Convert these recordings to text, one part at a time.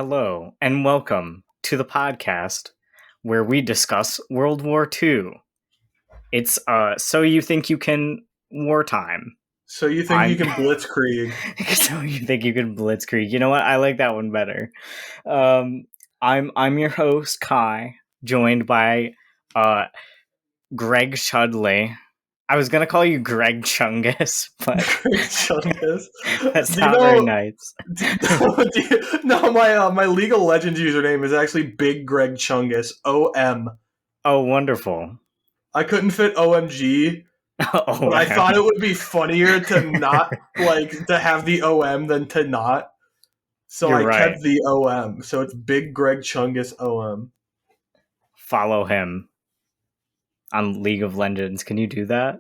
Hello, and welcome to the podcast where we discuss World War II. It's So You Think You Can Wartime. So you think you can blitzkrieg? So You Think You Can Blitzkrieg. You know what? I like that one better. I'm your host, Kai, joined by Greg Chudley. I was gonna call you Greg Chungus, but Greg Chungus. that's not very nice. My League of Legends username is actually Big Greg Chungus. OM. Oh, wonderful. I couldn't fit OMG, but I thought it would be funnier to not to have the OM than to not. So You're kept the OM. So it's Big Greg Chungus OM. Follow him on League of Legends. Can you do that?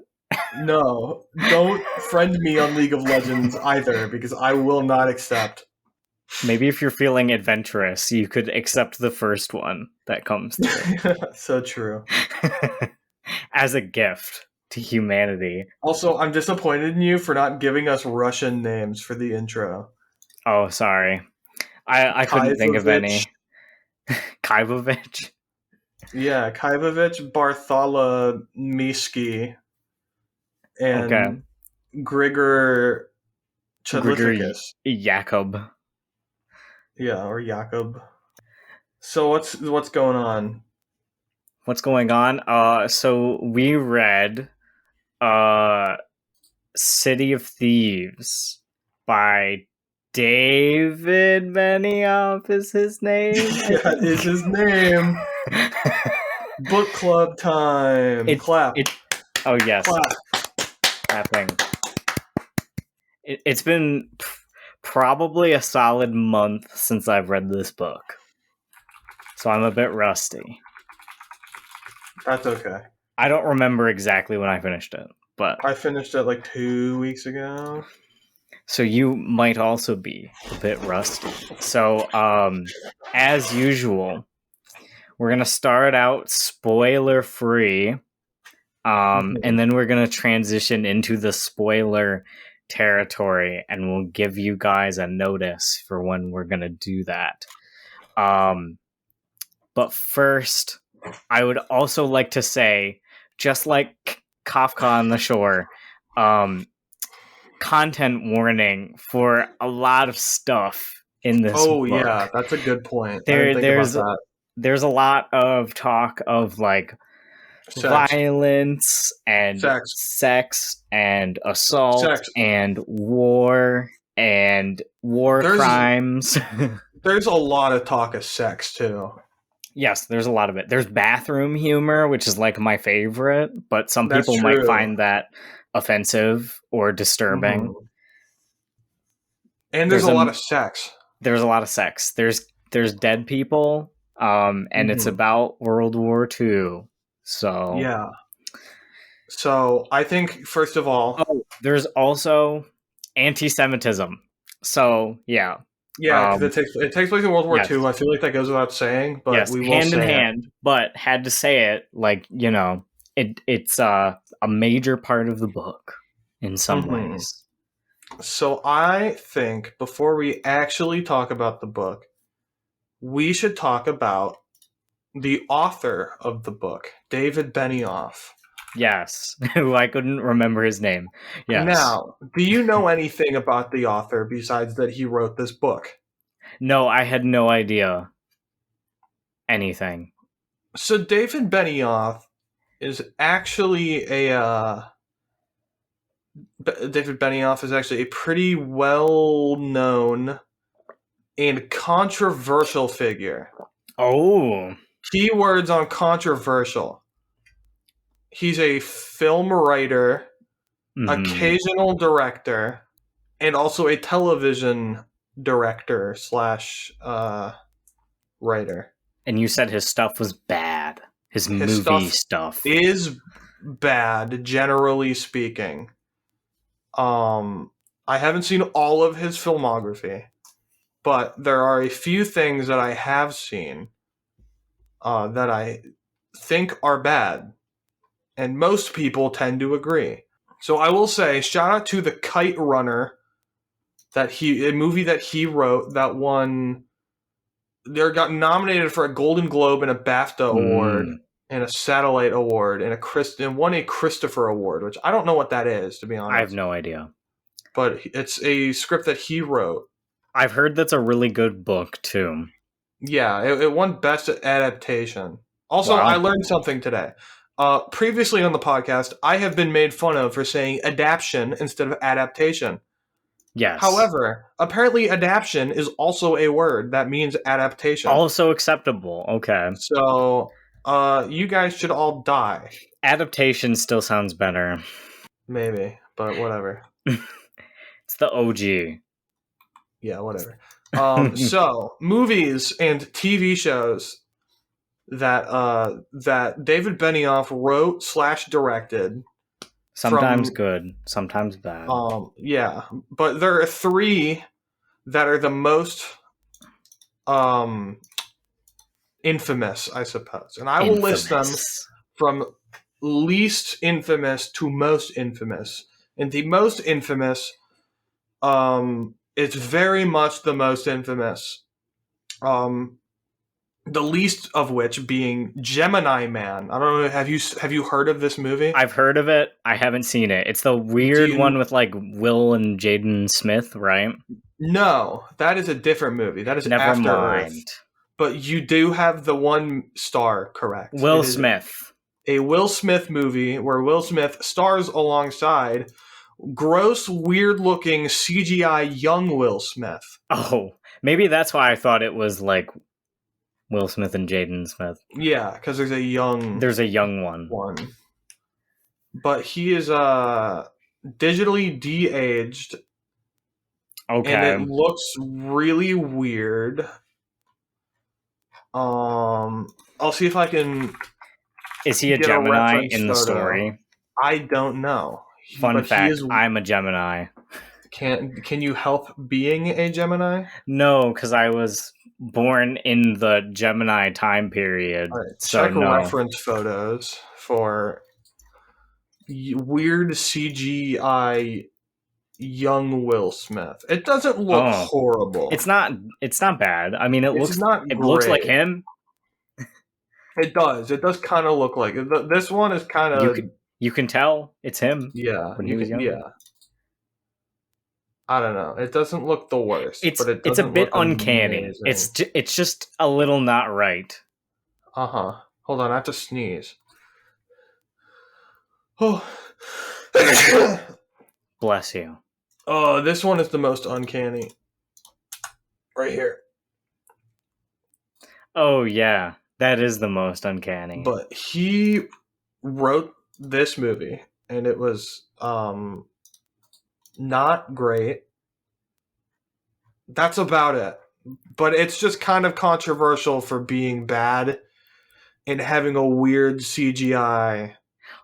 No, don't friend me on League of Legends either, because I will not accept. Maybe if you're feeling adventurous, you could accept the first one that comes through. So true. As a gift to humanity. Also, I'm disappointed in you for not giving us Russian names for the intro. Oh, sorry. I couldn't think of any. Kaivovich? Yeah, Kaivovich, Bartholomeski, and Grigor Chudlificus. Jakob. Yeah, or Jakob. So what's going on? What's going on? So we read City of Thieves by David Benioff is his name? Yeah, is his name. Book club time. Clap. Oh, yes. Clap. Clapping. It's been probably a solid month since I've read this book. So I'm a bit rusty. That's okay. I don't remember exactly when I finished it, but I finished it like 2 weeks ago. So you might also be a bit rusty. So, as usual, we're going to start out spoiler-free, and then we're going to transition into the spoiler territory, and we'll give you guys a notice for when we're going to do that. But first, I would also like to say, just like Kafka on the Shore, content warning for a lot of stuff in this book. Yeah, that's a good point. There's a lot of talk of violence and sex and assault and war crimes. There's a lot of talk of sex too. Yes, there's a lot of it. There's bathroom humor, which is my favorite, but some people might find that offensive or disturbing. Mm-hmm. And there's a lot of sex. There's a lot of sex. There's dead people, and it's about World War II. So yeah. So I think first of all, there's also anti-Semitism. So yeah. Yeah, it takes place in World War II. I feel like that goes without saying, but we will hand in hand. But had to say it, it's a major part of the book in some ways. So I think before we actually talk about the book, we should talk about the author of the book, David Benioff. Yes, who I couldn't remember his name. Yes. Now, do you know anything about the author besides that he wrote this book? No, I had no idea anything. So David Benioff is actually a pretty well-known and controversial figure. Oh. Keywords on controversial. He's a film writer, occasional director, and also a television director / writer. And you said his stuff was bad. His movie stuff is bad, generally speaking. I haven't seen all of his filmography, but there are a few things that I have seen that I think are bad. And most people tend to agree. So I will say, shout out to The Kite Runner, a movie that he wrote that won they got nominated for a Golden Globe and a BAFTA award and a Satellite Award and won a Christopher Award, which I don't know what that is, to be honest. I have no idea. But it's a script that he wrote. I've heard that's a really good book, too. Yeah, it won Best Adaptation. Also, Wow. I learned something today. Previously on the podcast, I have been made fun of for saying adaption instead of adaptation. Yes. However, apparently adaption is also a word that means adaptation. Also acceptable. Okay. So, you guys should all die. Adaptation still sounds better. Maybe, but whatever. It's the OG. Yeah, whatever. So, movies and TV shows that David Benioff wrote / directed. Sometimes good, sometimes bad. Yeah, but there are 3 that are the most infamous, I suppose, and I will list them from least infamous to most infamous. And the most infamous, it's very much the most infamous. The least of which being Gemini Man. I don't know. Have you heard of this movie? I've heard of it. I haven't seen it. It's the weird one with like Will and Jaden Smith, right? No, that is a different movie. That is Never After mind. Earth. But you do have the one star correct. Will Smith. A Will Smith movie where Will Smith stars alongside gross, weird-looking CGI young Will Smith. Oh, maybe that's why I thought it was like Will Smith and Jaden Smith. Yeah, because there's a young one. But he is digitally de-aged. Okay. And it looks really weird. I'll see if I can. Is he a Gemini in the story? I don't know. Fun fact, I'm a Gemini. Can you help being a Gemini? No, because I was born in the Gemini time period. All right, so check reference photos for weird CGI young Will Smith. It doesn't look horrible. It's not bad. I mean, it looks like him. It does. It does kind of look like it. This one is kind of. You can tell it's him. Yeah, when he was young. Yeah. I don't know. It doesn't look the worst. It's but a bit uncanny. Amazing. It's just a little not right. Hold on, I have to sneeze. Oh. Bless you. Oh, this one is the most uncanny. Right here. Oh yeah, that is the most uncanny. But he wrote this movie, and it was not great. That's about it. But it's just kind of controversial for being bad and having a weird CGI.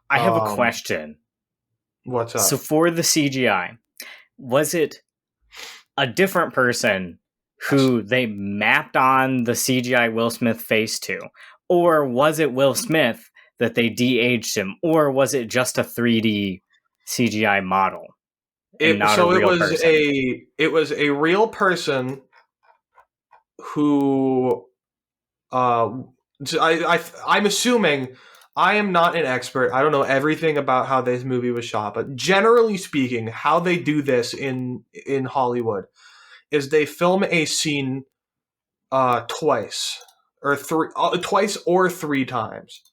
I have a question. What's up? So for the CGI, was it a different person who they mapped on the CGI Will Smith face to? Or was it Will Smith that they de-aged him? Or was it just a 3D CGI model? It was a real person who I'm assuming, I am not an expert. I don't know everything about how this movie was shot, but generally speaking, how they do this in Hollywood is they film a scene twice or three times,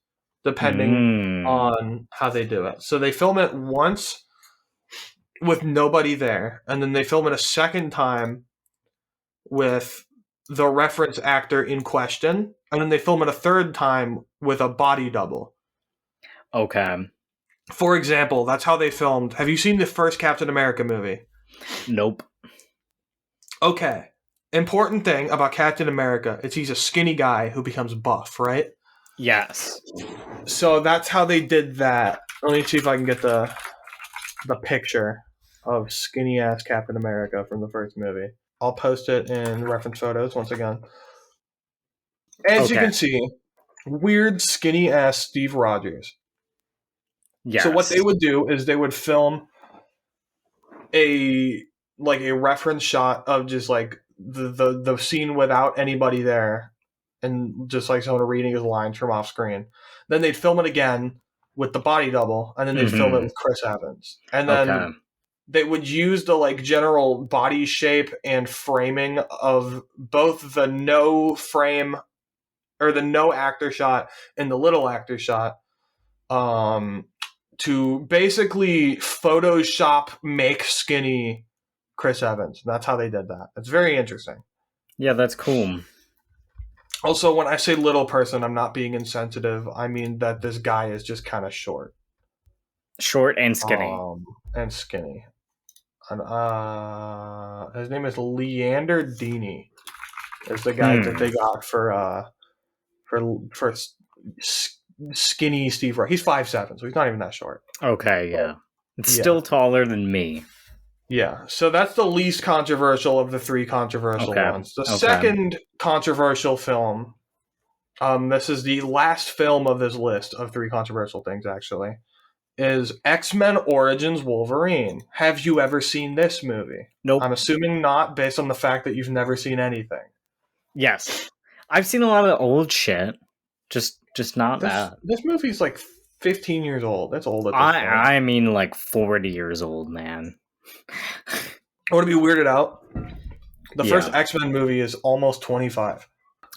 depending on how they do it. So they film it once with nobody there, and then they film it a second time with the reference actor in question, and then they film it a third time with a body double. Okay. For example, that's how they filmed. Have you seen the first Captain America movie? Nope. Okay. Important thing about Captain America is he's a skinny guy who becomes buff, right? Yes. So that's how they did that. Let me see if I can get the picture of skinny ass Captain America from the first movie. I'll post it in reference photos once again. As you can see, weird skinny ass Steve Rogers. Yes. So what they would do is they would film a reference shot of just like the scene without anybody there, and just like someone reading his lines from off screen. Then they'd film it again with the body double, and then they'd film it with Chris Evans, and then they would use the like general body shape and framing of both the no frame or the no actor shot and the little actor shot, to basically Photoshop make skinny Chris Evans. That's how they did that. It's very interesting. Yeah, that's cool. Also, when I say little person, I'm not being insensitive. I mean that this guy is just kind of short. Short and skinny. And skinny. And, his name is Leander Dini. Is the guy that they got for skinny Steve Roy. He's 5'7", so he's not even that short. Okay, yeah. It's still taller than me. Yeah, so that's the least controversial of the three controversial ones. The second controversial film, this is the last film of this list of three controversial things, actually, is X-Men Origins Wolverine. Have you ever seen this movie? Nope. I'm assuming not, based on the fact that you've never seen anything. Yes. I've seen a lot of old shit. Just not that. This movie's like 15 years old. That's old at this point. I mean like 40 years old, man. I want to be weirded out. The first X-Men movie is almost 25.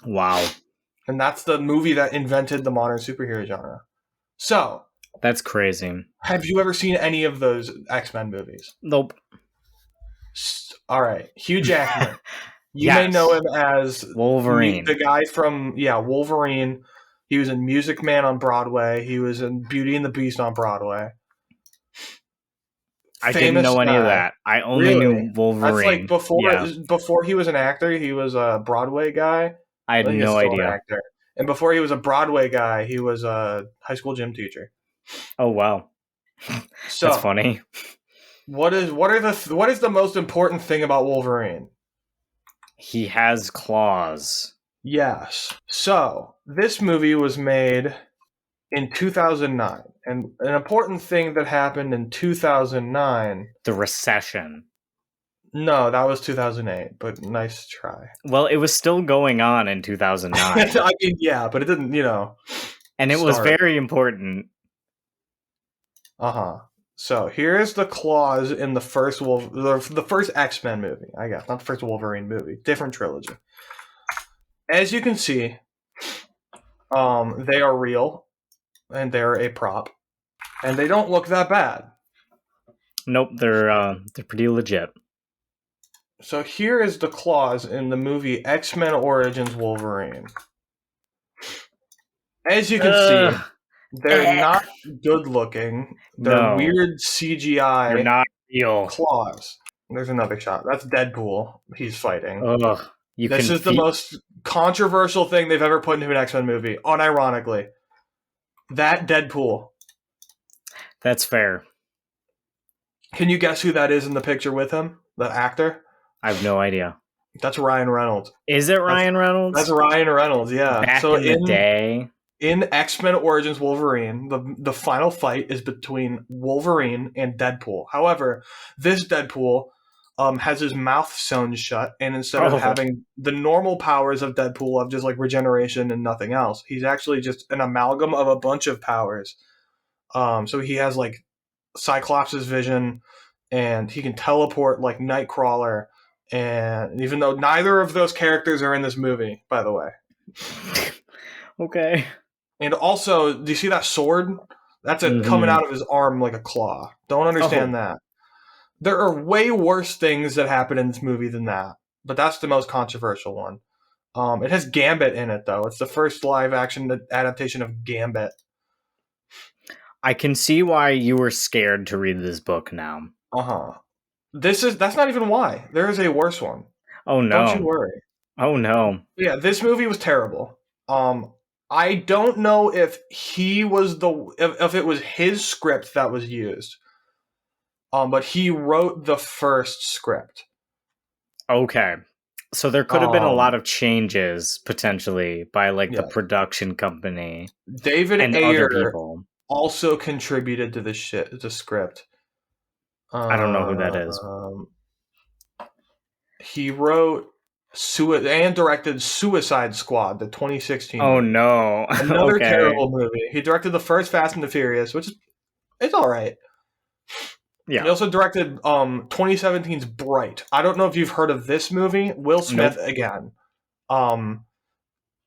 Wow. And that's the movie that invented the modern superhero genre. So, that's crazy. Have you ever seen any of those X-Men movies? Nope. All right. Hugh Jackman. You may know him as Wolverine. The guy from, Wolverine. He was in Music Man on Broadway. He was in Beauty and the Beast on Broadway. I didn't know any of that. I only knew Wolverine. That's like before he was an actor, he was a Broadway guy. I had no idea. And before he was a Broadway guy, he was a high school gym teacher. Oh wow. So, that's funny. What is the most important thing about Wolverine? He has claws. Yes. So, this movie was made in 2009. And an important thing that happened in 2009... The recession. No, that was 2008, but nice try. Well, it was still going on in 2009. I mean, yeah, but it didn't, And it was very important. Uh-huh. So, here's the clause in the first X-Men movie, I guess. Not the first Wolverine movie. Different trilogy. As you can see, they are real, and they're a prop, and they don't look that bad. Nope, they're pretty legit. So here is the clause in the movie X-Men Origins Wolverine. As you can see, they're not good looking. They're weird CGI. They're not real claws. There's another shot. That's Deadpool. He's fighting. This is the most controversial thing they've ever put into an X-Men movie, unironically. That Deadpool. That's fair. Can you guess who that is in the picture with him? The actor? I have no idea. That's Ryan Reynolds. Is it Ryan Reynolds? That's Ryan Reynolds, yeah. Back in the day. In X-Men Origins Wolverine, the final fight is between Wolverine and Deadpool. However, this Deadpool has his mouth sewn shut, and instead of having the normal powers of Deadpool of just like regeneration and nothing else, he's actually just an amalgam of a bunch of powers. So he has like Cyclops' vision, and he can teleport like Nightcrawler. And even though neither of those characters are in this movie, by the way. Okay. And also, do you see that sword? That's coming out of his arm like a claw. Don't understand that. There are way worse things that happen in this movie than that. But that's the most controversial one. It has Gambit in it, though. It's the first live-action adaptation of Gambit. I can see why you were scared to read this book now. Uh-huh. That's not even why. There is a worse one. Oh no. Don't you worry. Oh no. Yeah, this movie was terrible. I don't know if he was if it was his script that was used. But he wrote the first script. Okay. So there could have been a lot of changes potentially by like the production company. David and Ayer other people also contributed to the script. I don't know who that is. He wrote and directed Suicide Squad, the 2016 Oh movie. no. Another Okay. terrible movie. He directed the first Fast and the Furious, which is it's all right. Yeah. He also directed 2017's Bright. I don't know if you've heard of this movie. Will Smith again.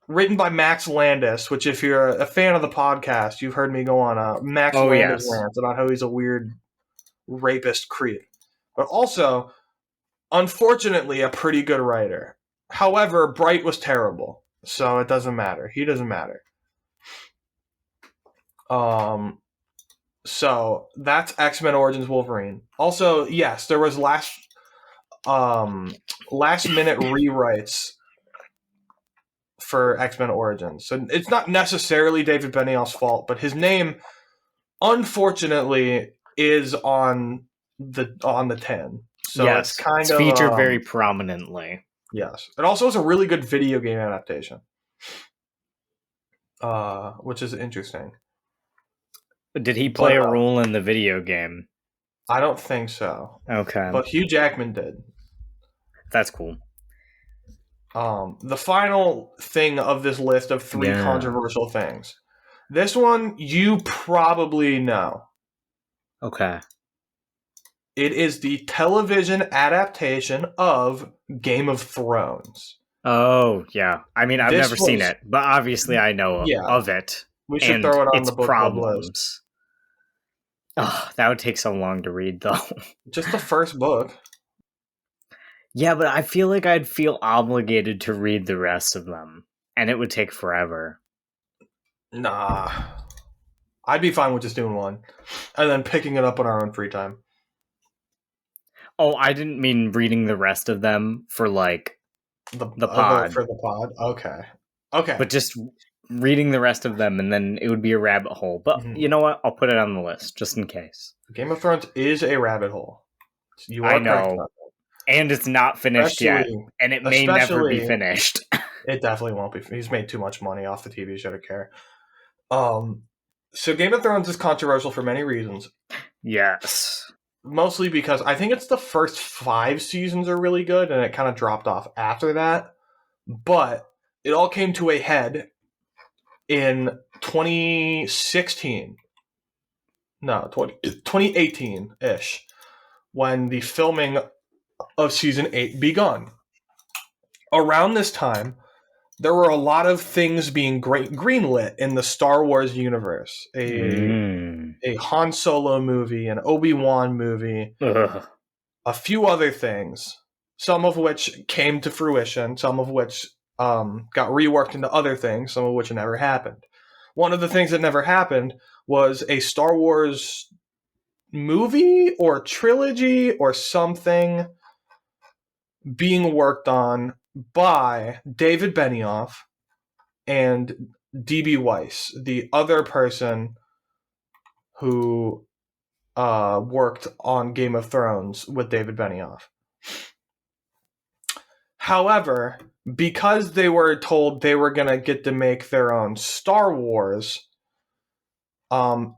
Written by Max Landis, which if you're a fan of the podcast, you've heard me go on Max Landis rant about how he's a weird rapist creep. But also, unfortunately, a pretty good writer. However, Bright was terrible, so it doesn't matter. He doesn't matter. So that's X-Men Origins Wolverine. Also, yes, there was last minute rewrites for X-Men Origins. So it's not necessarily David Benioff's fault, but his name, unfortunately, is on the tin. So yes, it's featured very prominently. Yes. It also is a really good video game adaptation. Which is interesting. Did he play a role in the video game? I don't think so. Okay. But Hugh Jackman did. That's cool. The final thing of this list of 3 controversial things. This one you probably know. Okay. It is the television adaptation of Game of Thrones. Oh, yeah. I mean, I've never seen it, but obviously I know of it. We should throw it on the book problems. list. Oh, that would take so long to read, though. Just the first book. Yeah, but I feel like I'd feel obligated to read the rest of them, and it would take forever. Nah. I'd be fine with just doing one, and then picking it up on our own free time. Oh, I didn't mean reading the rest of them for, like, the pod. For the pod? Okay. But just reading the rest of them, and then it would be a rabbit hole. But you know what? I'll put it on the list, just in case. Game of Thrones is a rabbit hole. You are I know. And it's not finished yet. And it may never be finished. It definitely won't be. He's made too much money off the TV show to care. So Game of Thrones is controversial for many reasons. Yes. Mostly because I think it's the first 5 seasons are really good, and it kind of dropped off after that. But it all came to a head in 2016. No, 2018-ish, when the filming of season 8 begun. Around this time, there were a lot of things being greenlit in the Star Wars universe. A Han Solo movie, an Obi-Wan movie, a few other things, some of which came to fruition, some of which got reworked into other things, some of which never happened. One of the things that never happened was a Star Wars movie or trilogy or something being worked on by David Benioff and D.B. Weiss, the other person who worked on Game of Thrones with David Benioff. However, because they were told they were going to get to make their own Star Wars,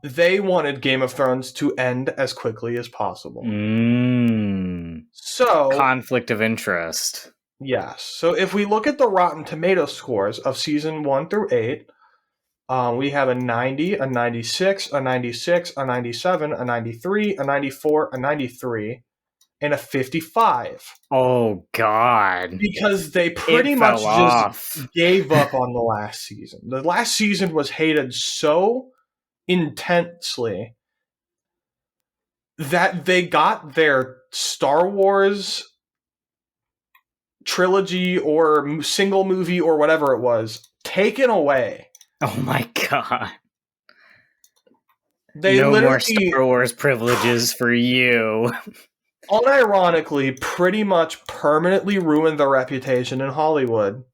they wanted Game of Thrones to end as quickly as possible. So, conflict of interest. Yes. So if we look at the Rotten Tomato scores of season 1 through 8, we have a 90, a 96, a 96, a 97, a 93, a 94, a 93, and a 55. Oh, God. Because they pretty much just gave up on the last season. The last season was hated so intensely that they got their Star Wars trilogy or single movie or whatever it was taken away. Oh my God. They no more Star Wars privileges for you. Unironically, pretty much permanently ruined their reputation in Hollywood.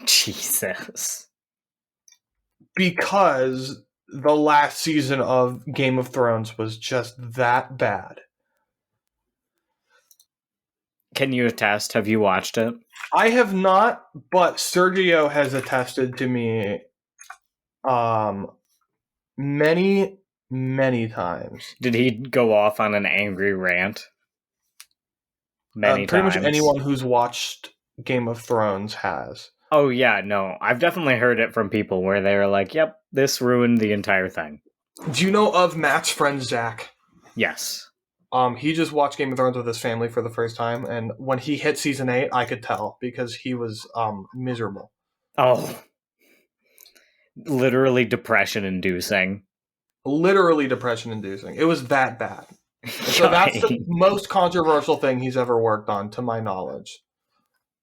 Jesus. Because the last season of Game of Thrones was just that bad. Can you attest? Have you watched it? I have not, but Sergio has attested to me many, many times. Did he go off on an angry rant? Many pretty times. Much anyone who's watched Game of Thrones has. Oh yeah, no, I've definitely heard it from people where they were like, "Yep, this ruined the entire thing." Do you know of Matt's friend Zach? Yes. He just watched Game of Thrones with his family for the first time, and when he hit season 8, I could tell because he was miserable. Oh, literally depression-inducing. Literally depression inducing. It was that bad. So that's the most controversial thing he's ever worked on, to my knowledge.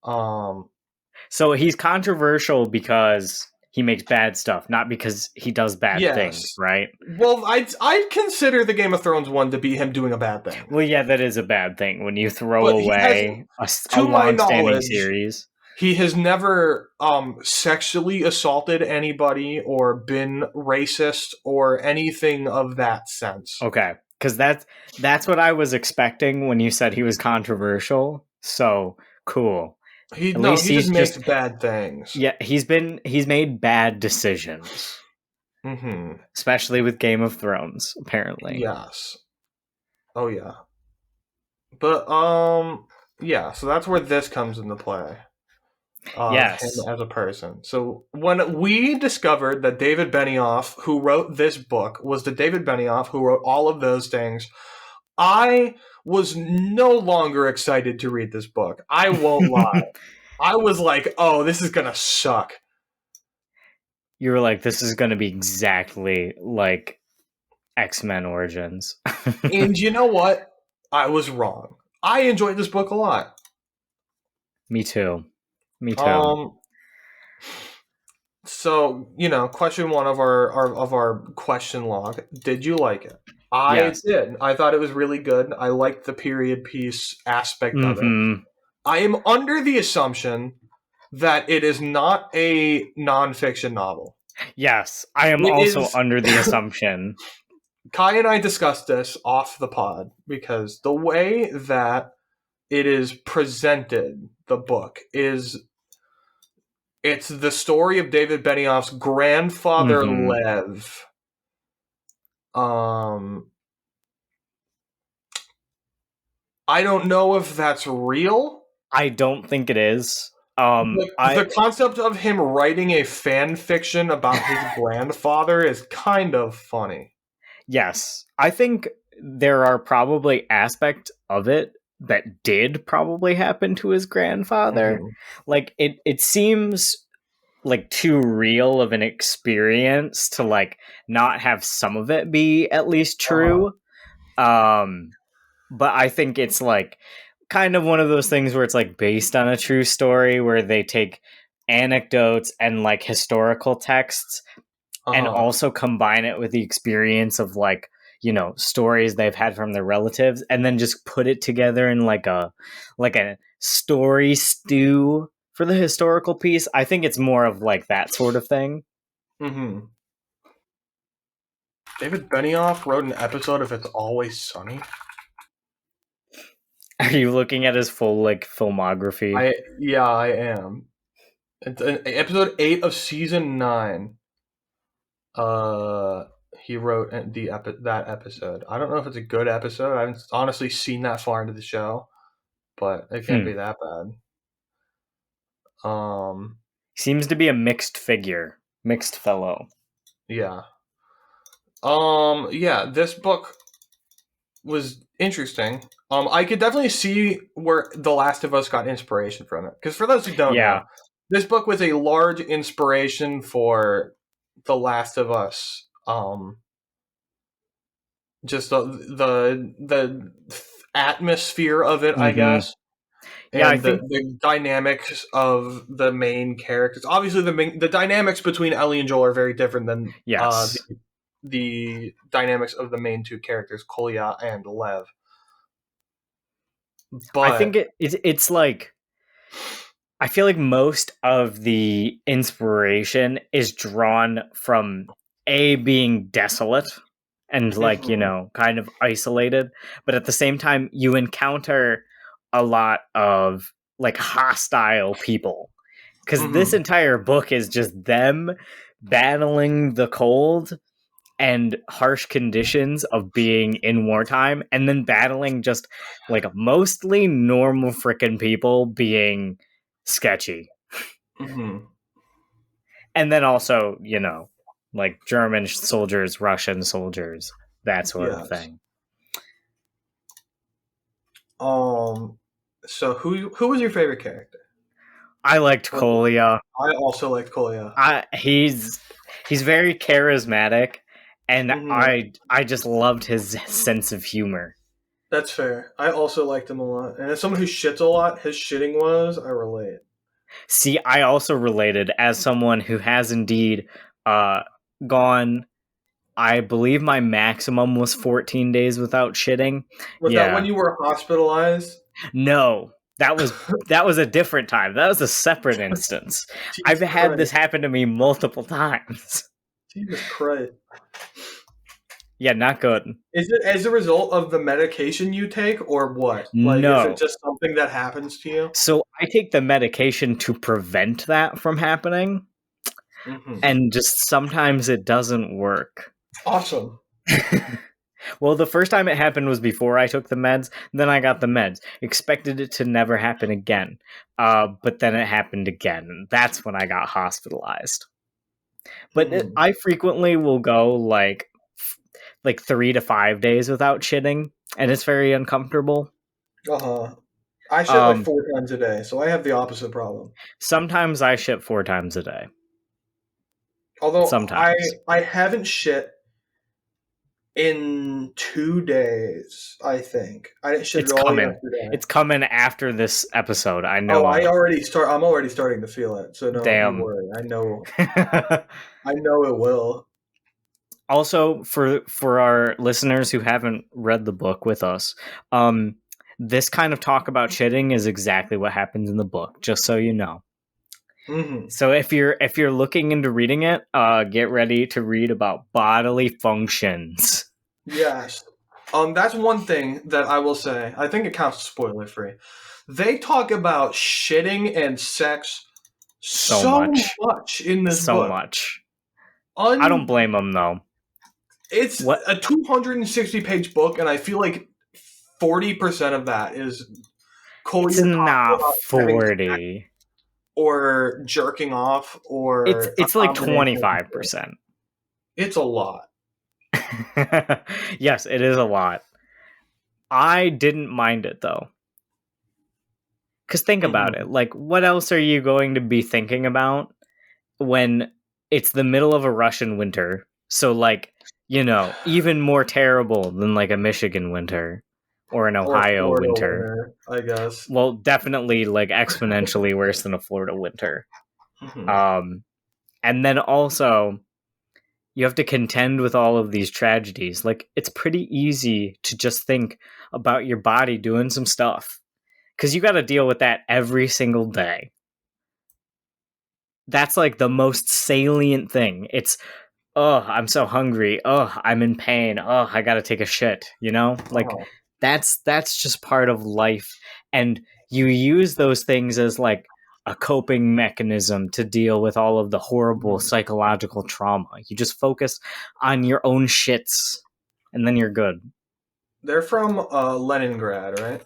So he's controversial because he makes bad stuff, not because he does bad things, right? Well, I'd consider the Game of Thrones one to be him doing a bad thing. Well, yeah, that is a bad thing when you throw away a my long-standing knowledge, series. He has never sexually assaulted anybody or been racist or anything of that sense. Okay, because that's what I was expecting when you said he was controversial. So cool. He just makes bad things. Yeah, he's made bad decisions. Mm-hmm. Especially with Game of Thrones, apparently. Yes. Oh yeah. But yeah, so that's where this comes into play. Yes. Him as a person. So when we discovered that David Benioff, who wrote this book, was the David Benioff who wrote all of those things, I was no longer excited to read this book. I won't lie. I was like, oh, this is going to suck. You were like, this is going to be exactly like X-Men Origins. And you know what? I was wrong. I enjoyed this book a lot. Me too. So, question 1 of our question log. Did you like it? I did. I thought it was really good. I liked the period piece aspect of it. I am under the assumption that it is not a nonfiction novel. Yes, I am also under the assumption. Kai and I discussed this off the pod because the way that it is presented, the book, it's the story of David Benioff's grandfather, Lev. I don't know if that's real. I don't think it is. The concept of him writing a fan fiction about his grandfather is kind of funny. Yes. I think there are probably aspects of it that did probably happen to his grandfather. Like it seems like too real of an experience to like not have some of it be at least true. But I think it's like kind of one of those things where it's like based on a true story where they take anecdotes and like historical texts and also combine it with the experience of like, stories they've had from their relatives and then just put it together in like a story stew for the historical piece. I think it's more of like that sort of thing. David Benioff wrote an episode of It's Always Sunny. Are you looking at his full like filmography? I am. It's episode 8 of season 9. He wrote that episode. I don't know if it's a good episode. I haven't honestly seen that far into the show, but it can't be that bad. Seems to be a mixed fellow. Yeah. Yeah, this book was interesting. I could definitely see where The Last of Us got inspiration from it. Because for those who don't know, this book was a large inspiration for The Last of Us. Just the atmosphere of it, I guess. And I think the dynamics of the main characters. Obviously, the dynamics between Ellie and Joel are very different than the dynamics of the main two characters, Kolya and Lev. But I think it's like I feel like most of the inspiration is drawn from being desolate and like, kind of isolated, but at the same time you encounter a lot of like hostile people because this entire book is just them battling the cold and harsh conditions of being in wartime and then battling just like mostly normal freaking people being sketchy. Mm-hmm. And then also, like German soldiers, Russian soldiers, that sort of Yes. thing. So who was your favorite character? I liked Kolya. I also liked Kolya. He's very charismatic, and Mm-hmm. I just loved his sense of humor. That's fair. I also liked him a lot. And as someone who shits a lot, his shitting I relate. See, I also related as someone who has indeed gone. I believe my maximum was 14 days without shitting. Was that when Yeah. you were hospitalized? No, that was a different time. That was a separate instance. I've Jesus had this Christ. happen to me multiple times. Jesus Christ. Yeah, not good. Is it as a result of the medication you take or what? Like, is it No. just something that happens to you? So I take the medication to prevent that from happening, Mm-hmm. and just sometimes it doesn't work. Awesome. Well, the first time it happened was before I took the meds. Then I got the meds. Expected it to never happen again. But then it happened again. That's when I got hospitalized. But I frequently will go like 3 to 5 days without shitting, and it's very uncomfortable. Uh-huh. I shit like 4 times a day, so I have the opposite problem. Sometimes I shit 4 times a day. Although Sometimes. I haven't shit in 2 days, I think. I didn't shit It's at all coming. yesterday. It's coming after this episode. I know. Oh, I'm already starting to feel it. So don't Damn. you worry. I know it will. Also, for our listeners who haven't read the book with us, this kind of talk about shitting is exactly what happens in the book. Just so you know. Mm-hmm. So if you're looking into reading it, get ready to read about bodily functions. Yes. That's one thing that I will say. I think it counts as spoiler free. They talk about shitting and sex so much in this book. So much. I don't blame them though. It's a 260-page book, and I feel like 40% of that is It's not 40. Or jerking off, or it's like 25%. It's a lot. Yes, it is a lot. I didn't mind it though. Because think about it. Like, what else are you going to be thinking about when it's the middle of a Russian winter? So, like, even more terrible than like a Michigan winter or an Ohio winter. I guess. Well, definitely like exponentially worse than a Florida winter. And then also, you have to contend with all of these tragedies. Like, it's pretty easy to just think about your body doing some stuff. Because you got to deal with that every single day. That's like the most salient thing. It's, oh, I'm so hungry. Oh, I'm in pain. Oh, I got to take a shit. Like that's just part of life. And you use those things as like a coping mechanism to deal with all of the horrible psychological trauma. You just focus on your own shits and then you're good. They're from Leningrad, right?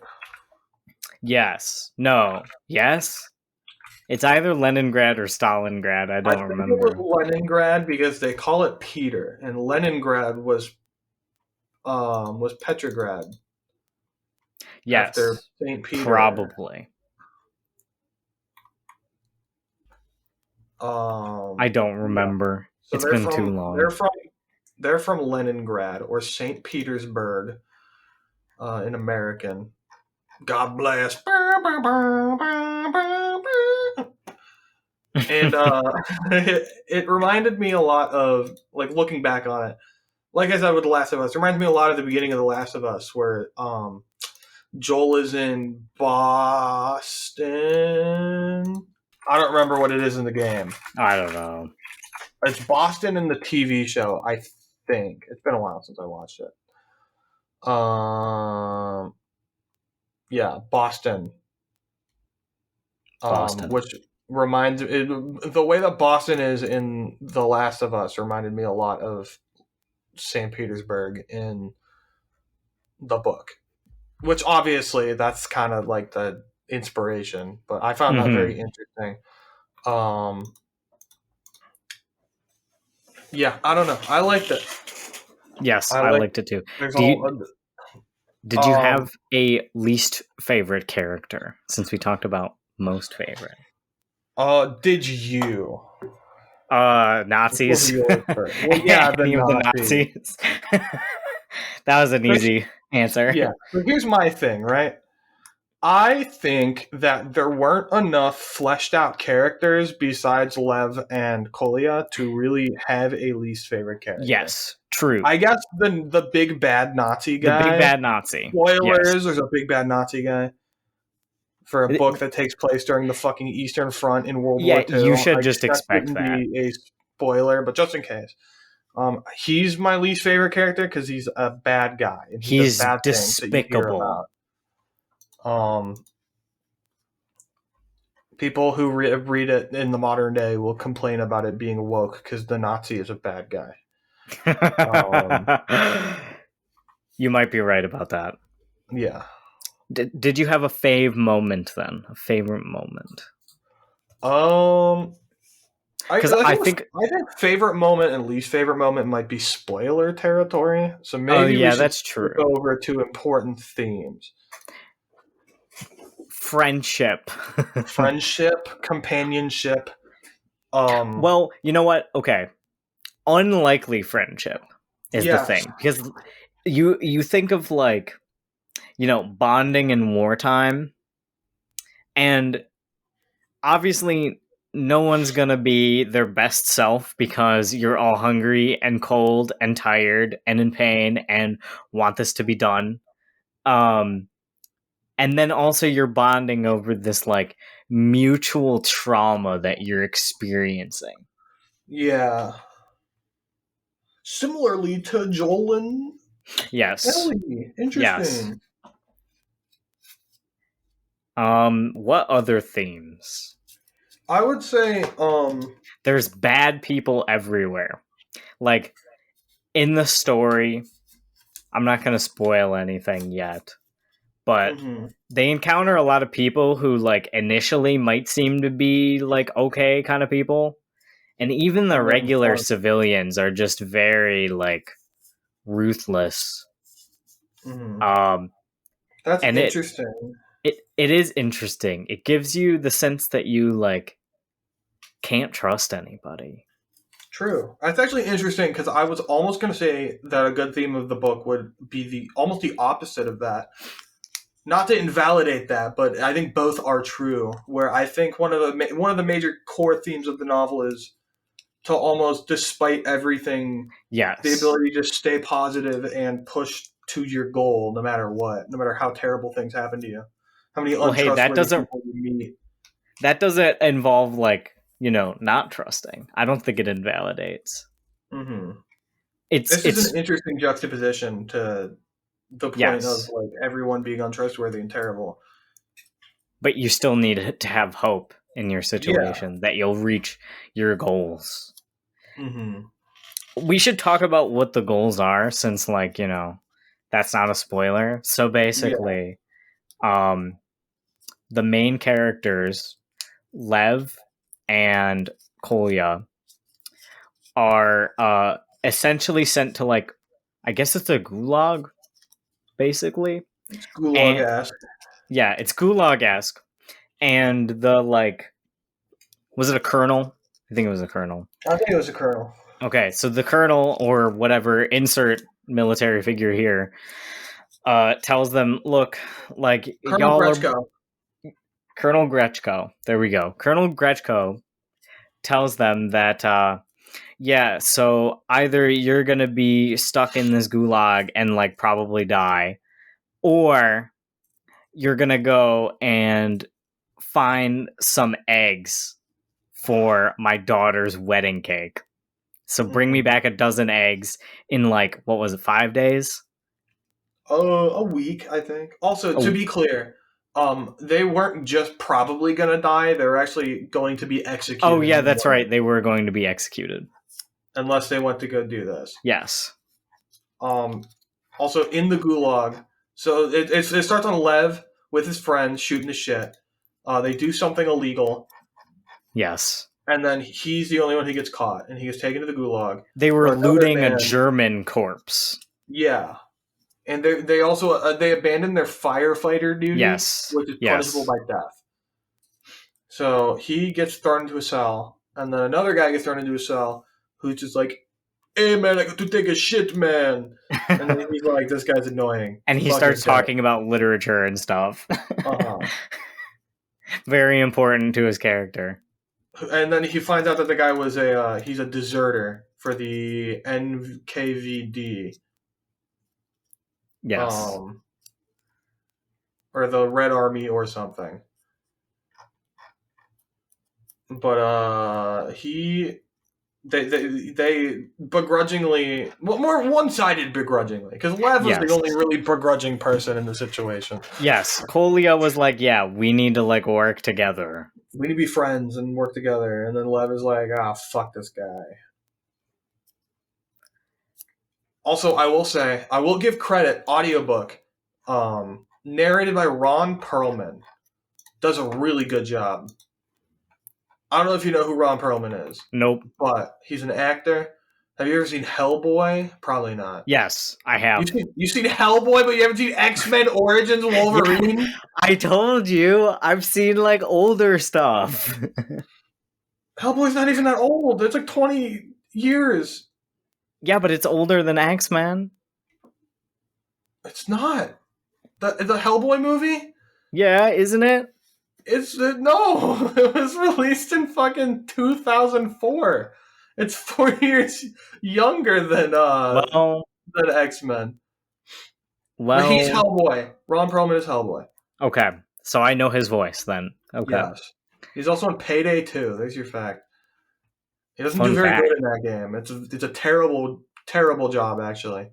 Yes. No. Yes. It's either Leningrad or Stalingrad. I don't remember. It was Leningrad because they call it Peter, and Leningrad was Petrograd. Yes. After St. Peter. Probably. I don't remember. Yeah. So it's been too long. They're from Leningrad or St. Petersburg in American. God bless. And it reminded me a lot of, like, looking back on it, like I said with The Last of Us, it reminds me a lot of the beginning of The Last of Us, where Joel is in Boston. I don't remember what it is in the game. I don't know. It's Boston in the TV show, I think. It's been a while since I watched it. Yeah, Boston. Which reminds the way that Boston is in The Last of Us reminded me a lot of St. Petersburg in the book. Which obviously that's kind of like the inspiration, but I found that very interesting. Yeah, I don't know. I liked it. Yes, I liked it too. Did you have a least favorite character, since we talked about most favorite? Did you? Nazis. Well, yeah, Any of the Nazis. That was an easy answer. Yeah. So here's my thing, right? I think that there weren't enough fleshed out characters besides Lev and Kolya to really have a least favorite character. Yes, true. I guess the big bad Nazi guy. The big bad Nazi. Spoilers, yes. There's a big bad Nazi guy. For a book that takes place during the fucking Eastern Front in World War II. You should just expect that. Be a spoiler, but just in case. He's my least favorite character because he's a bad guy. And he's bad despicable. People who read it in the modern day will complain about it being woke because the Nazi is a bad guy. You might be right about that. Yeah. Did you have a moment then? A favorite moment? Because I think favorite moment and least favorite moment might be spoiler territory. So maybe that's true. Go over two important themes. Friendship, companionship. Well, you know what? Okay, unlikely friendship is the thing, because you think of like, bonding in wartime, and obviously no one's gonna be their best self because you're all hungry and cold and tired and in pain and want this to be done. And then also you're bonding over this like mutual trauma that you're experiencing. Yeah. Similarly to Joel and Ellie. Interesting. Yes. What other themes? I would say there's bad people everywhere. Like in the story, I'm not going to spoil anything yet, but they encounter a lot of people who like initially might seem to be like okay kind of people, and even the regular civilians are just very like ruthless. That's interesting. It is interesting. It gives you the sense that you like can't trust anybody. True. That's actually interesting because I was almost going to say that a good theme of the book would be almost the opposite of that. Not to invalidate that, but I think both are true. Where I think one of the major core themes of the novel is to almost, despite everything, the ability to stay positive and push to your goal no matter what, no matter how terrible things happen to you. How many untrustworthy people you meet. That doesn't involve like, not trusting. I don't think it invalidates. This is an interesting juxtaposition to the point of like everyone being untrustworthy and terrible. But you still need to have hope in your situation that you'll reach your goals. We should talk about what the goals are, since like, that's not a spoiler. So basically, the main characters, Lev and Kolya, are essentially sent to like, I guess it's a gulag, basically. It's gulag-esque. Yeah, it's gulag-esque. And the like, was it a colonel? I think it was a colonel. I think it was a colonel. Okay, so the colonel or whatever, insert military figure here, tells them, look, like Colonel Gretchko. Colonel Gretchko. There we go. Colonel Gretchko tells them that, so either you're going to be stuck in this gulag and like probably die, or you're going to go and find some eggs for my daughter's wedding cake. So bring me back a dozen eggs in like, what was it, 5 days? A week, I think. Also, to be clear, they weren't just probably going to die. They were actually going to be executed. Oh, yeah, that's right. They were going to be executed. Unless they went to go do this. Yes. Also, in the gulag, so it starts on Lev with his friends shooting the shit. They do something illegal. Yes. And then he's the only one who gets caught, and he gets taken to the gulag. They were looting a German corpse. Yeah. And they also they abandoned their firefighter duty, which is punishable by death. So he gets thrown into a cell, and then another guy gets thrown into a cell who's just like, "Hey man, I got to take a shit, man." And then he's like, "This guy's annoying." And he starts talking about literature and stuff. Very important to his character. And then he finds out that the guy was he's a deserter for the NKVD. Yes. Or the Red Army or something. But they begrudgingly, well, more one-sided begrudgingly, because Lev was the only really begrudging person in the situation. Yes, Kolya was like, yeah, we need to like work together. We need to be friends and work together. And then Lev is like, fuck this guy. Also, I will say, I will give credit, audiobook, narrated by Ron Perlman, does a really good job. I don't know if you know who Ron Perlman is. Nope. But he's an actor. Have you ever seen Hellboy? Probably not. Yes, I have. You've seen Hellboy, but you haven't seen X-Men Origins Wolverine? Yeah, I told you. I've seen, like, older stuff. Hellboy's not even that old. It's like 20 years. Yeah, but it's older than X-Men. It's not. The Hellboy movie? Yeah, isn't it? No. It was released in fucking 2004. It's 4 years younger than X-Men. Well, but he's Hellboy. Ron Perlman is Hellboy. Okay, so I know his voice then. Okay. Yes. He's also in Payday 2. There's your fact. He doesn't do very good in that game. It's a terrible, terrible job, actually.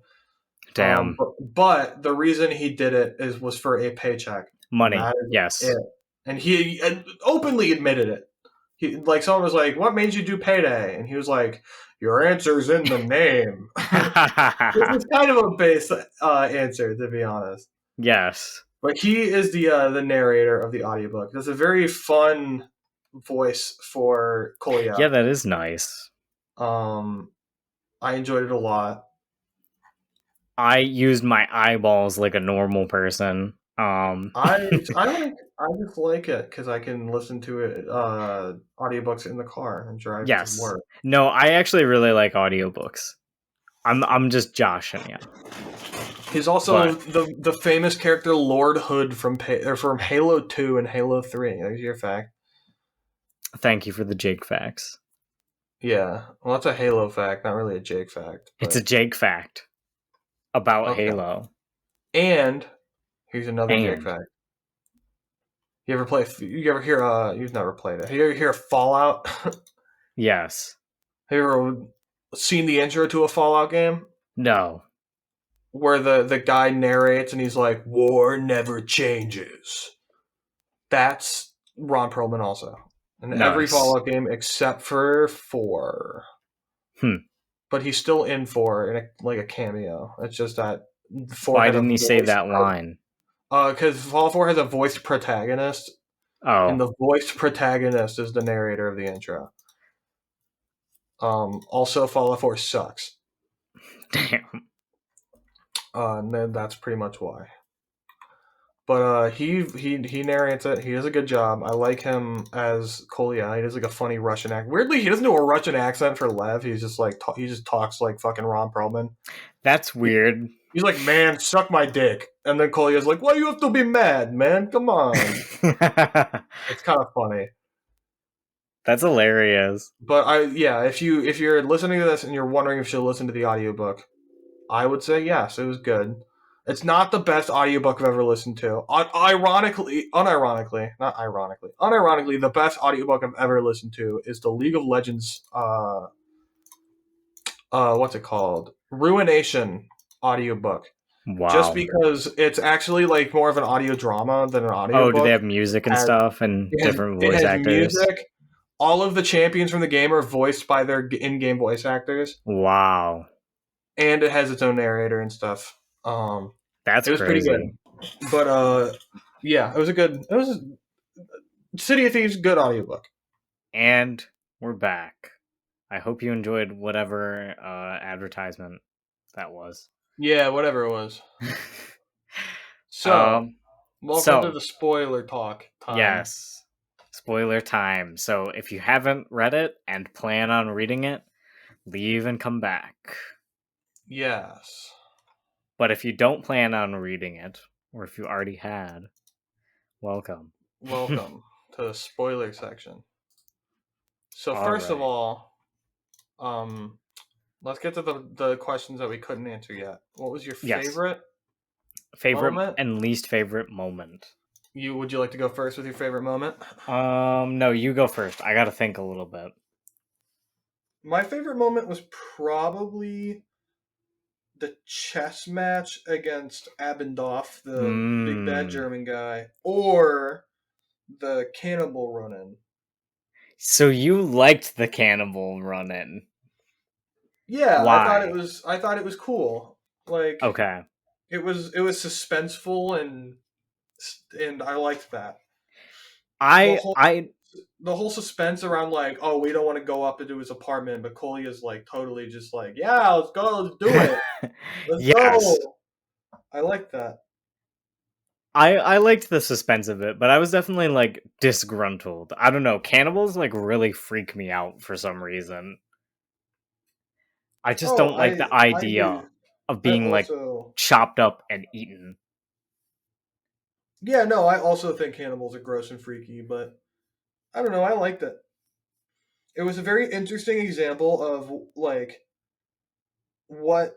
Damn. But the reason he did it was for a paycheck. Money. Yes. And he openly admitted it. Someone was like, "What made you do Payday?" And he was like, "Your answer's in the name." It's kind of a base answer, to be honest. Yes. But he is the narrator of the audiobook. That's a very fun voice for Kolya. Yeah, that is nice. I enjoyed it a lot. I used my eyeballs like a normal person. I just like it because I can listen to it audiobooks in the car and drive to work. No, I actually really like audiobooks. I'm just joshing you. He's also the famous character Lord Hood from Halo 2 and Halo 3. There's your fact. Thank you for the Jake facts. Yeah, well, that's a Halo fact, not really a Jake fact. But... It's a Jake fact about Halo. And here's another Jake fact. You ever hear you've never played it. You ever hear Fallout? Yes. Have you ever seen the intro to a Fallout game? No. Where the guy narrates and he's like, "War never changes." That's Ron Perlman also. In every Fallout game except for 4. But he's still in 4 in a cameo. It's just that 4. Why didn't he say that line? Because Fallout 4 has a voiced protagonist. Oh. And the voiced protagonist is the narrator of the intro. Also, Fallout 4 sucks. Damn. And that's pretty much why. But he narrates it. He does a good job. I like him as Kolya. He does like a funny Russian accent. Weirdly, he doesn't do a Russian accent for Lev. He's just like he just talks like fucking Ron Perlman. That's weird. He's like, "Man, suck my dick," and then Kolya's like, "Why you have to be mad, man? Come on." It's kind of funny. That's hilarious. But if you're listening to this and you're wondering if you should listen to the audiobook, I would say yes, it was good. It's not the best audiobook I've ever listened to. Unironically, the best audiobook I've ever listened to is the League of Legends, what's it called? Ruination audiobook. Wow. Just because it's actually like more of an audio drama than an audiobook. Oh, do they have music and stuff and different voice actors? Music. All of the champions from the game are voiced by their in-game voice actors. Wow. And it has its own narrator and stuff. That's it was crazy. Pretty good. But Yeah, it was City of Thieves, good audiobook. And we're back. I hope you enjoyed whatever advertisement that was. Yeah, whatever it was. So, um, welcome to so the spoiler talk time. yes, spoiler time. So if you haven't read it and plan on reading it, leave and come back. Yes. But if you don't plan on reading it, or if you already had, welcome. Welcome to the spoiler section. So All first of right. all, let's get to the questions that we couldn't answer yet. What was your Yes. favorite Favorite moment? and least favorite moment. Would you like to go first with your favorite moment? No, you go first. I gotta think a little bit. My favorite moment was probably the chess match against Abendorf, the big bad German guy, or the cannibal run-in. So you liked the cannibal run-in. Yeah, Why? I thought it was cool. Like Okay. it was suspenseful and I liked that. The I whole I the whole suspense around like, oh, we don't want to go up into his apartment, but Kolya's like totally just like, yeah, let's go, let's do it. Let's yes. go. I like that. I liked the suspense of it, but I was definitely like disgruntled. I don't know. Cannibals like really freak me out for some reason. I just Oh, don't like the I idea do. of I being like also chopped up and eaten. Yeah, no, I also think cannibals are gross and freaky, but I don't know, I liked it. It was a very interesting example of like what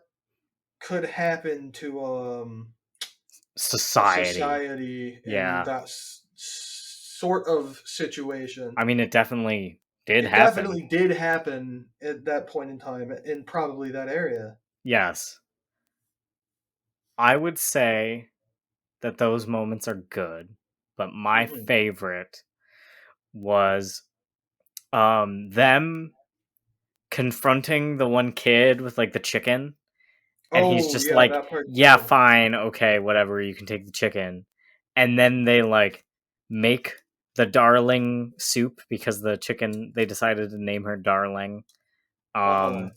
could happen to a Society. society in Yeah. that sort of situation. I mean, it definitely did It happen. definitely did happen at that point in time in probably that area. Yes. I would say that those moments are good, but my Hmm. favorite was them confronting the one kid with like the chicken, and he's Oh just yeah, like, that part yeah, too. fine, okay, whatever, you can take the chicken. And then they like make the darling soup because the chicken, they decided to name her Darling. Uh huh. um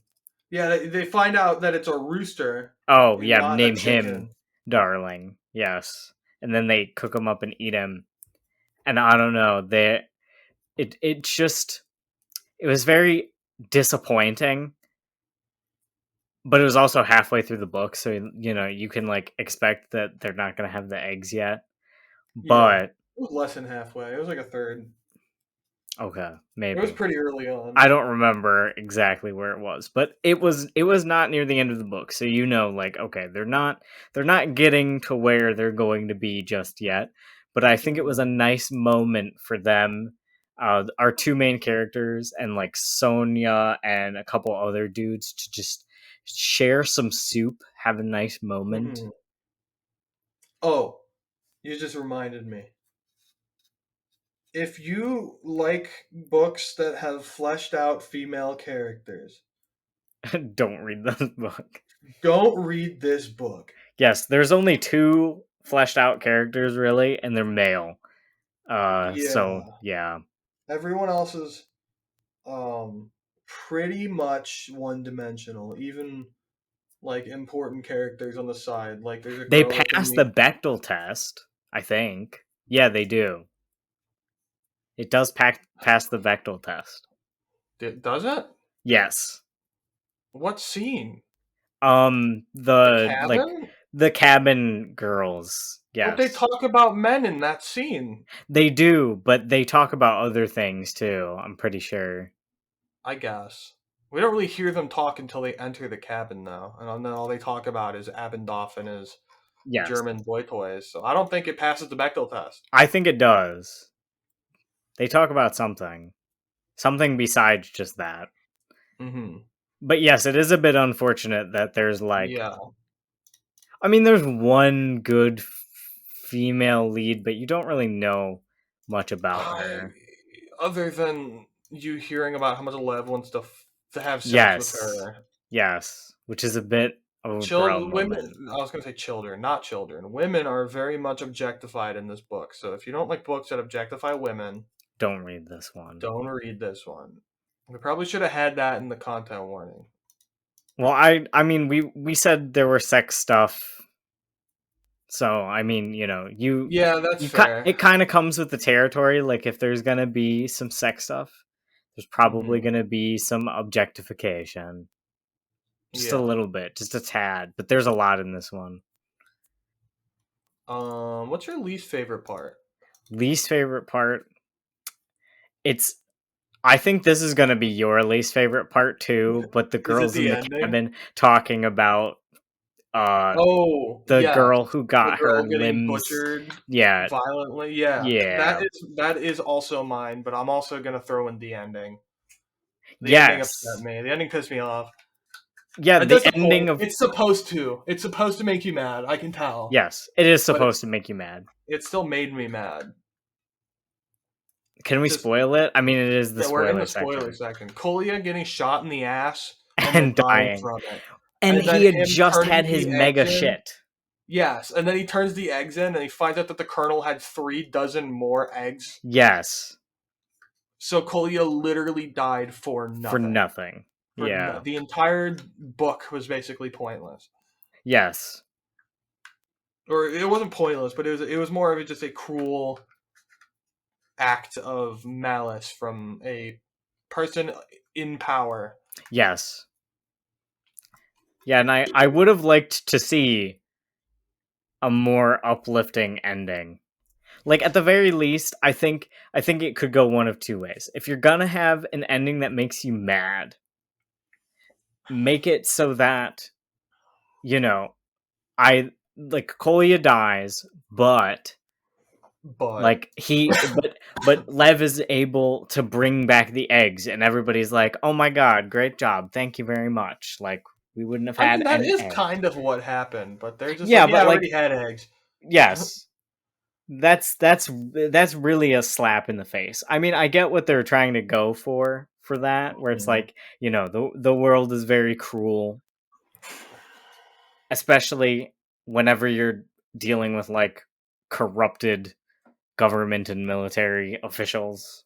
Yeah, they find out that it's a rooster oh and yeah, not a name him chicken. Darling, yes. And then they cook him up and eat him. And I don't know, they it just, it was very disappointing, but it was also halfway through the book, so you know you can like expect that they're not going to have the eggs yet. Yeah, it But was less than halfway. It was like a third. okay, It was maybe. pretty early on. I don't remember exactly where it was, but it was not near the end of the book, so you know, like, okay, they're not getting to where they're going to be just yet. But I think it was Hmm. a nice moment for them, our two main characters, and like Sonia and a couple other dudes to just share some soup, have a nice moment. Hmm. Oh, you just reminded me. If you like books that have fleshed out female characters, Don't read this book. don't read this book. Yes, there's only two fleshed out characters really, and they're male. So Yeah, yeah. everyone else is um pretty much one dimensional. Even like important characters on the side. Like there's a They girl with the pass the meat. Bechtel test, I think. Yeah, they do. It does pass the Bechtel test. Does it? Yes. What scene? The The like cabin? the cabin girls. But they Yes. talk about men in that scene. They do, but they talk about other things too, I'm pretty sure. I guess. We don't really hear them talk until they enter the cabin, though. And then all they talk about is Abendorf and his Yes. German boy toys. So I don't think it passes the Bechdel test. I think it does. They talk about something. Something besides just that. Mm-hmm. But yes, it is a bit unfortunate that there's like, Yeah. I mean, there's one good female lead, but you don't really know much about I, her. other than you hearing about how much Lev wants to have sex with Yes, her. yes, which is a bit a Children, grown women. woman. I was gonna say children, not children. Women are very much objectified in this book. So if you don't like books that objectify women, Don't read this one. don't read this one. We probably should have had that in the content warning. Well, I mean, we said there were sex stuff, so I mean, Yeah, that's fair. it kind of comes with the territory. Like, if there's gonna be some sex stuff, there's probably Mhm. gonna be some objectification, just a Yeah. little bit, just a tad. But there's a lot in this one. What's your least favorite part? Least favorite part. It's. I think this is gonna be your least favorite part too. But the Is it girls in the the ending? cabin talking about Oh, the yes. girl who The got her girl getting limbs. butchered Yeah, violently. Yeah, yeah, that is also mine. But I'm also gonna throw in the ending. The ending upset yes, me. The ending pissed me off. yeah. It The doesn't. ending of It's supposed to. It's supposed to make you mad. I can tell. yes, it is But supposed to make you mad. it still made me mad. Can we Just spoil it? I mean, it is the that we're in spoiler the spoiler section. section. Kolya getting shot in the ass and then And dying dying. from it, And and then he had him just had turning his the eggs mega in. shit. Yes, and then he turns the eggs in, and he finds out that the colonel had 3 dozen more eggs. Yes. So Kolya literally died for nothing. For nothing. Yeah. The entire book was basically pointless. Yes. Or it wasn't pointless, but it was more of just a cruel act of malice from a person in power. Yes. Yeah, and I would have liked to see a more uplifting ending. Like, at the very least, I think it could go one of two ways. If you're gonna have an ending that makes you mad, make it so that, I like Kolya dies, but But like but Lev is able to bring back the eggs, and everybody's like, "Oh my god, great job, thank you very much." Like, we wouldn't have I mean, had that any is eggs. kind of what happened, but they're just Yeah, like, yeah, but I like, already had eggs. yes, that's really a slap in the face. I mean, I get what they're trying to go for that, where it's like, the world is very cruel, especially whenever you're dealing with like corrupted government and military officials.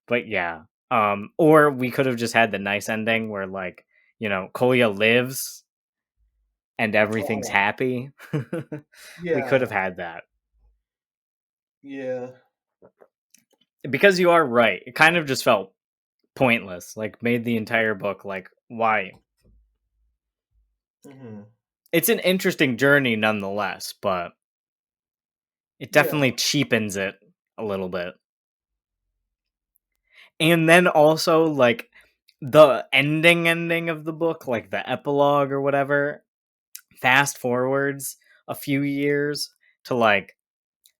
But yeah, or we could have just had the nice ending where, like, Kolya lives and everything's Oh, happy. We could yeah, have had that. yeah. Because you are right, it kind of just felt pointless, like made the entire book like, why? Hmm. It's an interesting journey nonetheless, but it Yeah. definitely cheapens it a little bit. And then also, like, the ending of the book, like the epilogue or whatever, fast forwards a few years to, like,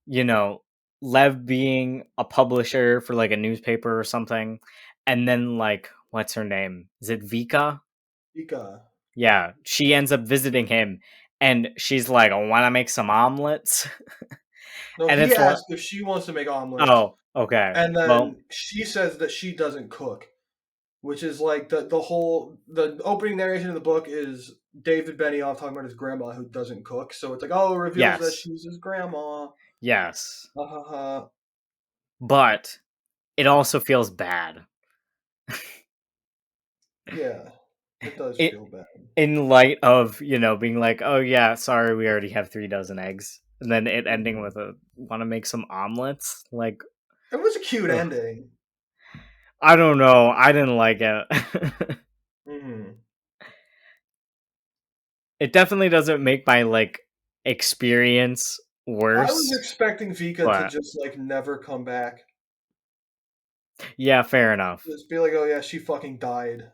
you know Lev being a publisher for like a newspaper or something, and then, like, what's her name, is it Vika? Ika. Yeah, she ends up visiting him, and she's like, I want to make some omelets. No, And he it's like, asked if she wants to make omelets, oh, okay, and well, then she says that she doesn't cook, which is like the opening narration of the book is David Benioff talking about his grandma who doesn't cook. So it's like, oh, it reveals that yes, she's his grandma. yes, Ha ha ha. but it also feels bad. Yeah, it does It feel bad. In light of, being like, oh yeah, sorry, we already have 3 dozen eggs, and then it ending Hmm. with a want to make some omelets. Like, It was a cute ugh. ending. I don't know, I didn't like it. Hmm. It definitely doesn't make my, like, experience I was worse, expecting Vika to but just like never come back. yeah, fair enough. Just be like, oh yeah, she fucking died.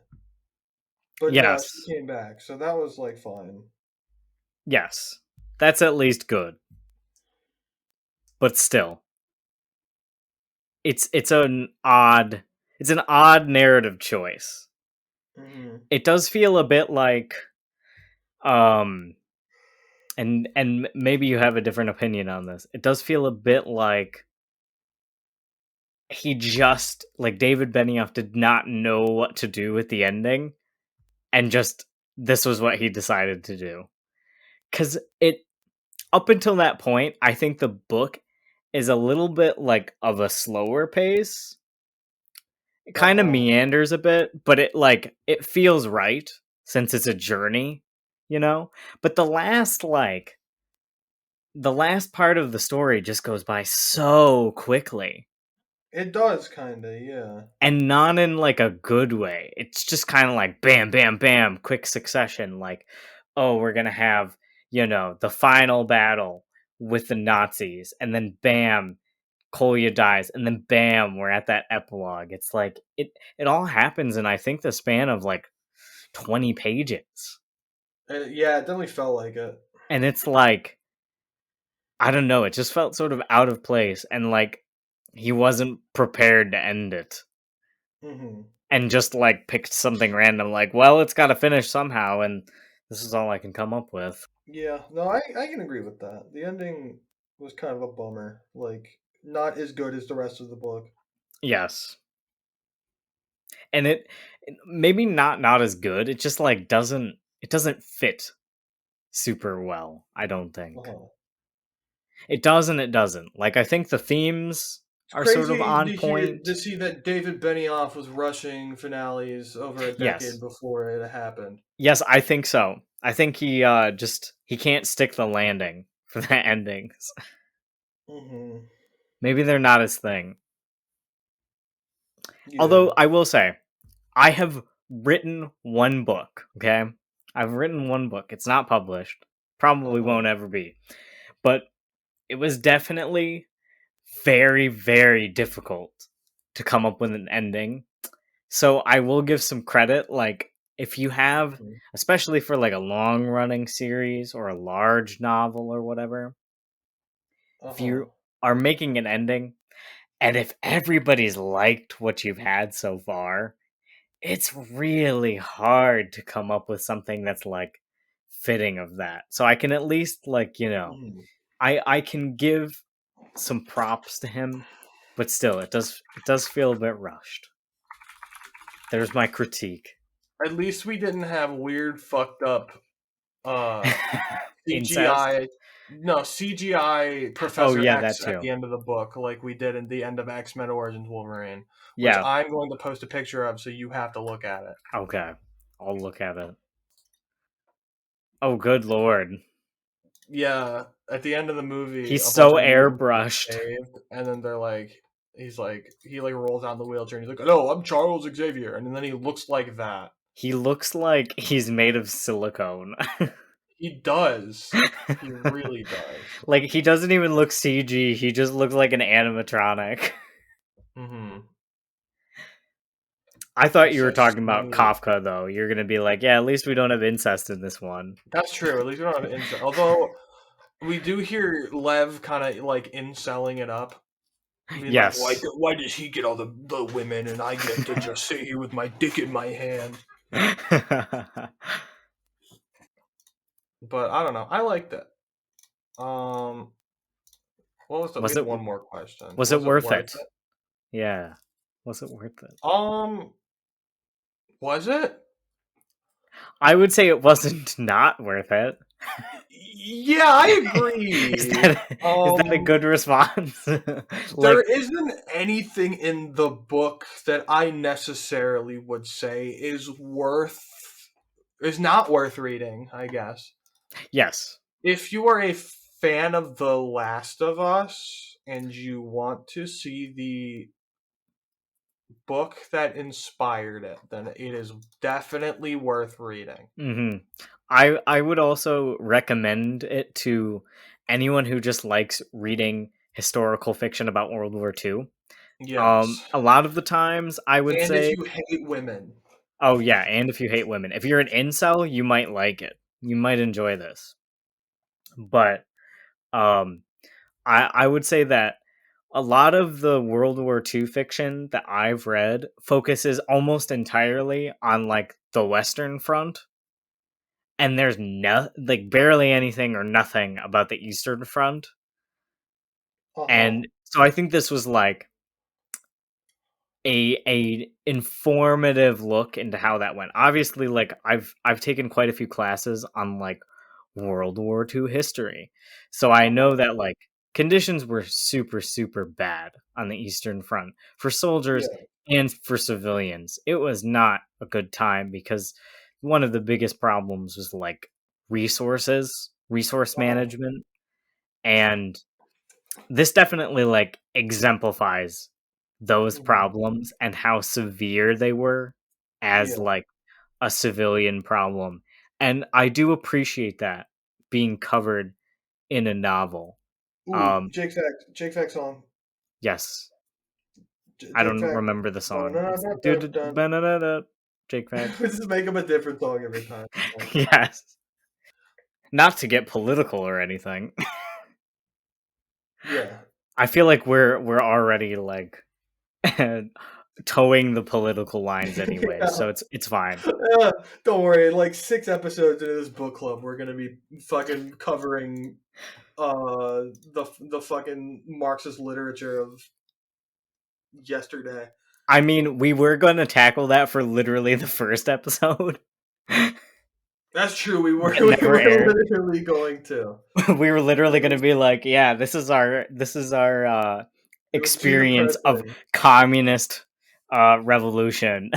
But no, she Yes, came back, so that was like fine. yes, that's at least good, but still, it's an odd narrative choice. Hmm. It does feel a bit like, um and maybe you have a different opinion on this. It does feel a bit like he just, like, David Benioff did not know what to do with the ending, and just this was what he decided to do. Because it, up until that point, I think the book is a little bit like of a slower pace. It kind of meanders a bit, but it feels right since it's a journey, you know? But the last part of the story just goes by so quickly. It does, kind of, yeah. And not in like a good way. It's just kind of like bam, bam, bam, quick succession. Like, oh, we're going to have, the final battle with the Nazis. And then bam, Kolya dies. And then bam, we're at that epilogue. It's like, it all happens in, I think, the span of like 20 pages. Yeah, it definitely felt like it. And it's like, I don't know, it just felt sort of out of place. And like, he wasn't prepared to end it. Mm-hmm. And just like picked something random, like, well, it's got to finish somehow, and this is all I can come up with. Yeah, no, I can agree with that. The ending was kind of a bummer. Like, not as good as the rest of the book. Yes, and it maybe not as good. It just like doesn't fit super well. I don't think Uh-huh. it does, and it doesn't. Like I think the themes It's are sort of crazy on to point. see that David Benioff was rushing finales over a decade Yes, before it happened. yes, I think so. I think he can't stick the landing for the endings. Mm-hmm. Maybe they're not his thing. Yeah. Although I will say, I have written one book, okay? I've written one book. It's not published. Probably Uh-huh. won't ever be. But it was definitely very, very difficult to come up with an ending. So I will give some credit. Like, if you have, Mm-hmm. especially for like a long running series or a large novel or whatever, if Uh-huh. you are making an ending, and if everybody's liked what you've had so far, it's really hard to come up with something that's like fitting of that. So I can at least Mm-hmm. I can give some props to him, but still it does feel a bit rushed. There's my critique. At least we didn't have weird, fucked up uh Incest? CGI. No, CGI Oh Professor yeah, X that at too. the end of the book, like we did in the end of X-Men Origins Wolverine, which Yeah. I'm going to post a picture of, so you have to look at it. Okay. I'll look at it. Oh good lord. Yeah, at the end of the movie, He's a bunch so of mutants get airbrushed. saved, and then they're like, he like rolls out in the wheelchair, and he's like, "No, I'm Charles Xavier," and then he looks like that. He looks like he's made of silicone. He does. He really does. Like he doesn't even look CG. He just looks like an animatronic. Mm-hmm. I thought He's you were so talking about smooth. Kafka though. You're gonna be like, yeah, at least we don't have incest in this one. That's true. At least we don't have incel. Although we do hear Lev kind of like incelling it up, being like, Yes. why does he get all the women and I get to just sit here with my dick in my hand?" But I don't know. I liked it. Um, what was the? We was had it one more question. was it Was it worth worth it? it? Yeah. Was it worth it? Was it? I would say it wasn't not worth it. Yeah, I Is agree. that a good response? There Like isn't anything in the book that I necessarily would say is not worth reading, I guess. yes. If you are a fan of The Last of Us and you want to see the book that inspired it, then it is definitely worth reading. Mhm. I would also recommend it to anyone who just likes reading historical fiction about World War II. Yes. A lot of the times I would And if say, you hate women. oh yeah, and if you hate women. If you're an incel, you might like it. You might enjoy this. But um I would say that a lot of the World War II fiction that I've read focuses almost entirely on like the Western Front, and there's no like barely anything or nothing about the Eastern Front. Uh-huh. And so I think this was like a informative look into how that went. Obviously, like I've taken quite a few classes on like World War II history, so I know that like conditions were super bad on the Eastern Front for soldiers Yeah. and for civilians. It was not a good time because one of the biggest problems was like resource Uh-huh. management, and this definitely like exemplifies those Mhm. problems and how severe they were as Yeah. like a civilian problem. And I do appreciate that being covered in a novel. Ooh, Um Jake Fact song. yes, I Jake don't Fact. remember the song. It's dude Dun-dun-dun-dun-dun. Jake Facts. Just make up a different song every time. Yes. Not to get political or anything. Yeah. I feel like we're already like towing the political lines anyway, Yeah. so it's fine. Don't worry, like 6 episodes into this book club, we're gonna be fucking covering the fucking Marxist literature of yesterday. I mean, we were going to tackle that for literally the first episode That's true. We were that we never were aired. literally going to. We were literally It going to was be like, yeah, this is our it was too experience of depressing. communist revolution.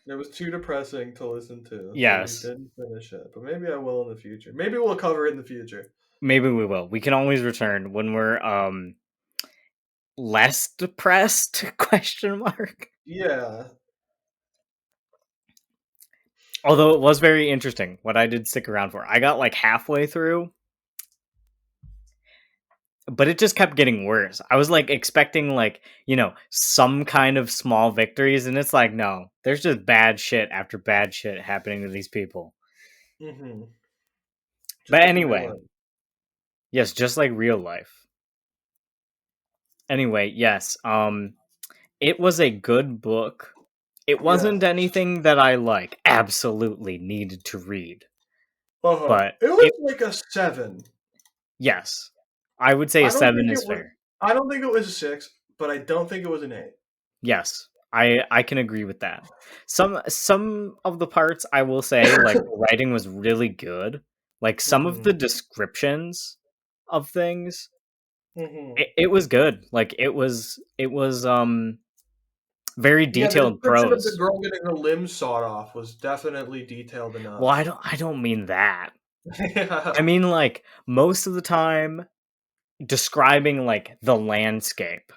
It was too depressing to listen to, so we Yes, didn't finish it. But maybe I will in the future. Maybe we'll cover it in the future. maybe we will. We can always return when we're less depressed question mark. Yeah. Although it was very interesting what I did stick around for. I got like halfway through, but it just kept getting worse. I was like expecting like, some kind of small victories, and it's like, no, there's just bad shit after bad shit happening to these people. Mm-hmm. Just But like in real anyway, life. yes, just like real life. Anyway, yes, it was a good book. It Yeah. wasn't anything that I like absolutely needed to read, Uh-huh. but It was it like a 7. yes, I would say a I don't think 7 it is was fair. I don't think it was a 6, but I don't think it was an 8. Yes, I can agree with that. Some of the parts I will say, like, the writing was really good. Like, some of Mm-hmm. the descriptions of things, Mm-hmm. it was good. Like, it was very Yeah, the detailed description of the prose. girl getting her limbs sawed off was definitely detailed Well, I enough. don't mean that. I Yeah. mean, like, most of the time describing, like, the landscape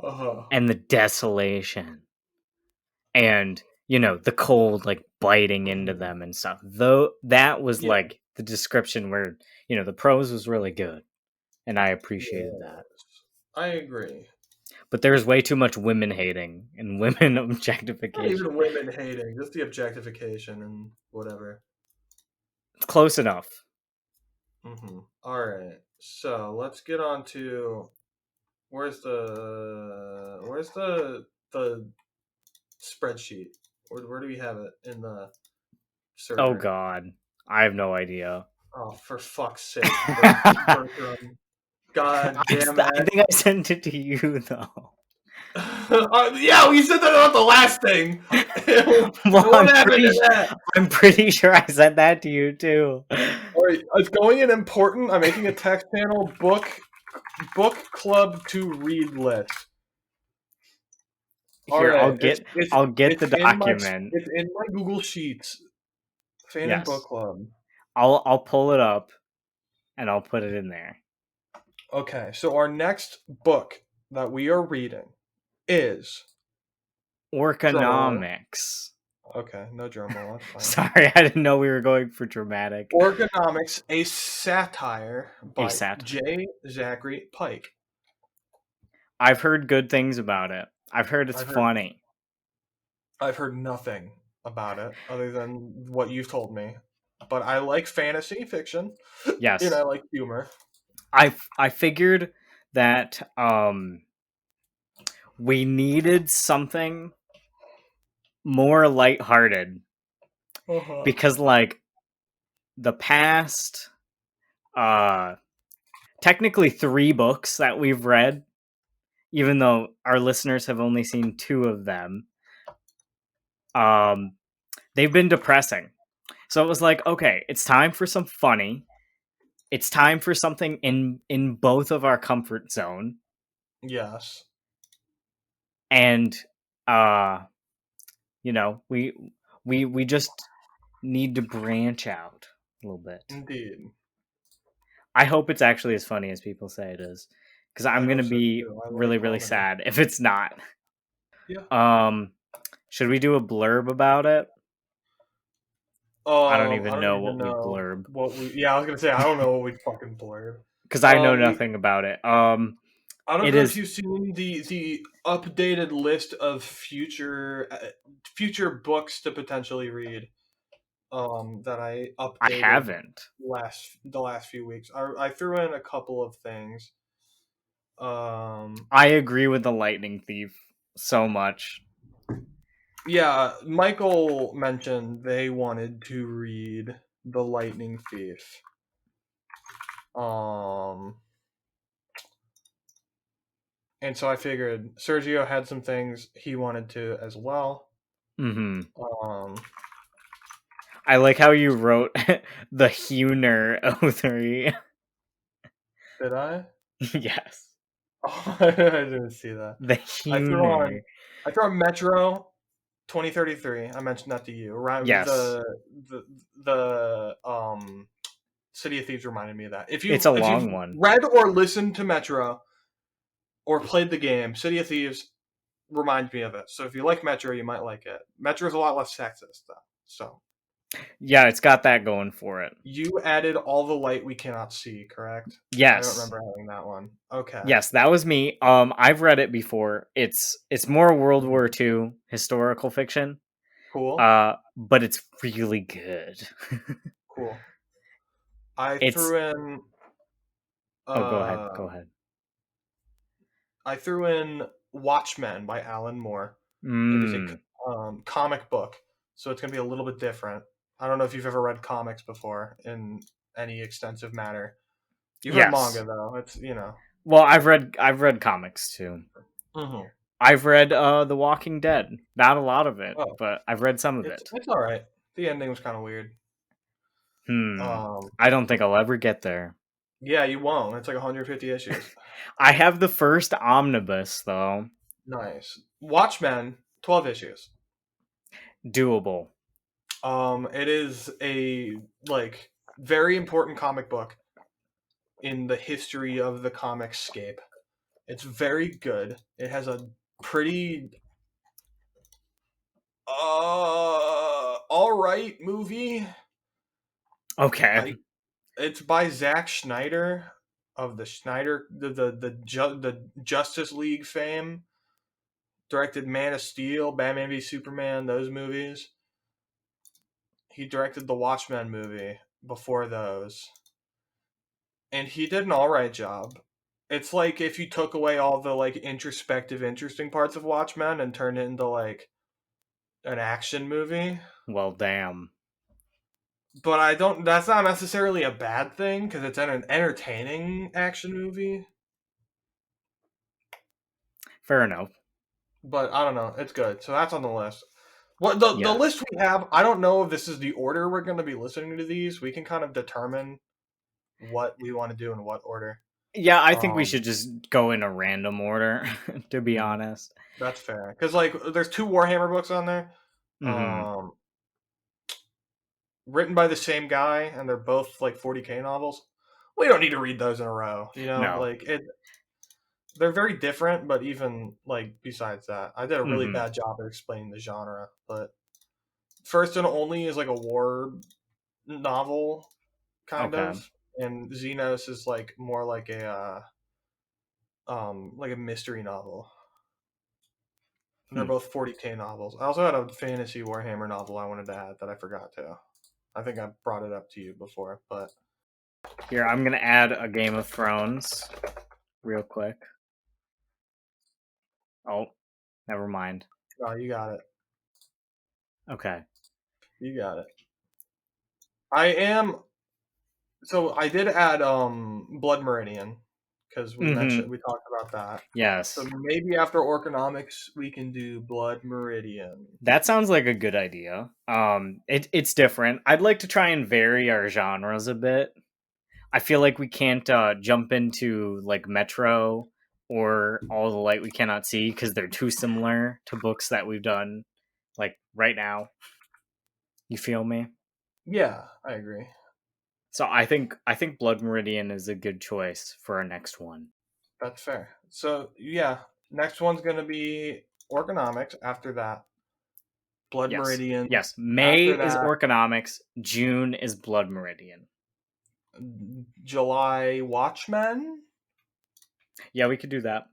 Uh-huh. and the desolation and the cold like biting into Mhm. them and stuff, though that was Yeah. like the description where the prose was really good and I appreciated that, Yes. I agree. but there's way too much women hating and women Not objectification. even women hating, just the objectification and whatever. Close enough. Alright. So let's get on to where's the spreadsheet? Where do we have it in the Oh server? god, I have no idea. Oh, for fuck's sake, I, Bertram. God damn I it. think I sent it to you though. Yeah, we said that about the last thing. Well, What happened to that? I'm pretty sure I sent that to you too. All right, it's going in important. I'm making a text channel book club to read list. All Here, right, it's it's I'll get it's the in my document. it's in my Google Sheets. Fanon Book Yes, Club. I'll pull it up and I'll put it in there. Okay, so our next book that we are reading is drumroll. Orconomics. Okay, no drumroll. That's fine. Sorry, I didn't know we were going for dramatic. Orconomics, a satire A by satire. J. Zachary Pike. I've heard good things about it. I've heard it's I've heard funny. I've heard nothing about it other than what you've told me. But I like fantasy fiction and Yes. I like humor. I figured that we needed something more lighthearted Uh-huh. because like the past uh technically 3 books that we've read, even though our listeners have only seen 2 of them, they've been depressing. So it was like, okay, it's time for some funny. It's time for something in both of our comfort zone. Yes. And we just need to branch out a little bit. Indeed. I hope it's actually as funny as people say it is, because I'm I gonna hope so be too. I really like really comedy. sad if it's not. Yeah. Should we do a blurb about it? I don't I even don't know even what we know blurb, what we. Yeah, I was gonna say I don't know what we fucking blurred. because I know We. nothing about it. I don't It know if is. you've seen the updated list of future books to potentially read. That I I updated haven't. the last few weeks. I threw in a couple of things. I agree with the Lightning Thief so much. Yeah, Michael mentioned they wanted to read The Lightning Thief. And so I figured Sergio had some things he wanted to as well. Mm-hmm. Um, I like how you wrote the Huner 03. did I? Yes. Oh, I didn't see that. The I threw Huner. on I threw on Metro 2033. I mentioned that to you. Yes. The City of Thieves reminded me of that. It's a If you've long one. read or listened to Metro or played the game, City of Thieves reminds me of it. So if you like Metro, you might like it. Metro is a lot less sexist though. So Yeah, it's got that going for it. you added All the Light We Cannot See, correct? I don't Yes. remember having that one. Okay. Yes, that was me. I've read it before. It's more World War II historical fiction. Cool. But it's really good. Cool. I It's threw in Oh, go ahead. uh Go ahead. I threw in Watchmen by Alan Moore. It is a Mm. comic book, so it's going to be a little bit different. I don't know if you've ever read comics before in any extensive manner. You've read Yes. manga though. It's Well, I've read comics too. Mm-hmm. I've read The Walking Dead. Not a lot of it, Oh, but I've read some of it. it's all right. The ending was kind of weird. I don't think I'll ever get there. Yeah, you won't. It's like 150 issues. I have the first omnibus though. Nice. Watchmen, 12 issues. Doable. It is a very important comic book in the history of the comic scape. It's very good. It has a pretty all right movie. Okay. It's by Zack Snyder of the Justice League fame. Directed Man of Steel, Batman v Superman, those movies. He directed the Watchmen movie before those. And he did an alright job. It's like if you took away all the introspective, interesting parts of Watchmen and turned it into an action movie. Well, damn. But I don't. That's not necessarily a bad thing because it's an entertaining action movie. Fair enough. But I don't know. It's good. So that's on the list. What the Yes. list we have? I don't know if this is the order we're going to be listening to these. We can kind of determine what we want to do in what order. Yeah, I think we should just go in a random order, to be Mhm. honest. That's fair. Because there's 2 Warhammer books on there. Mm-hmm. Written by the same guy, and they're both 40K novels. We don't need to read those in a row. No. They're very different, but even besides that, I did a really Mm-hmm. bad job of explaining the genre. But First and Only is a war novel, kind Okay. of, and Xenos is more like a mystery novel. And they're both 40K novels. I also had a fantasy Warhammer novel I wanted to add that I forgot to. I think I brought it up to you before, but Here, I'm gonna add a Game of Thrones real quick. Oh, never mind. no, you got it. Okay. You got it. I did add Blood Meridian because we talked about that. Yes. So maybe after Orconomics, we can do Blood Meridian. That sounds like a good idea. It's different. I'd like to try and vary our genres a bit. I feel like we can't jump into like Metro or All the Light We Cannot See because they're too similar to books that we've done like right now. You feel me? Yeah, I agree. So I think Blood Meridian is a good choice for our next one. That's fair. So yeah, next one's gonna be Orconomics. After that, Blood Meridian. Yes, May is Orconomics. June is Blood Meridian. July, Watchmen. Yeah, we could do that.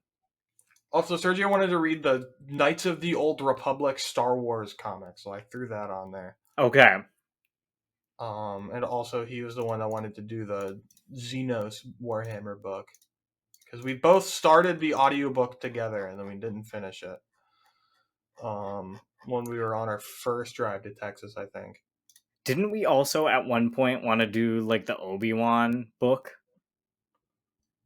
Also, Sergio wanted to read the Knights of the Old Republic Star Wars comic, so I threw that on there. Okay. And also he was the one that wanted to do the Xenos Warhammer book. Because we both started the audiobook together and then we didn't finish it. When we were on our first drive to Texas, I think. Didn't we also at one point want to do like the Obi-Wan book?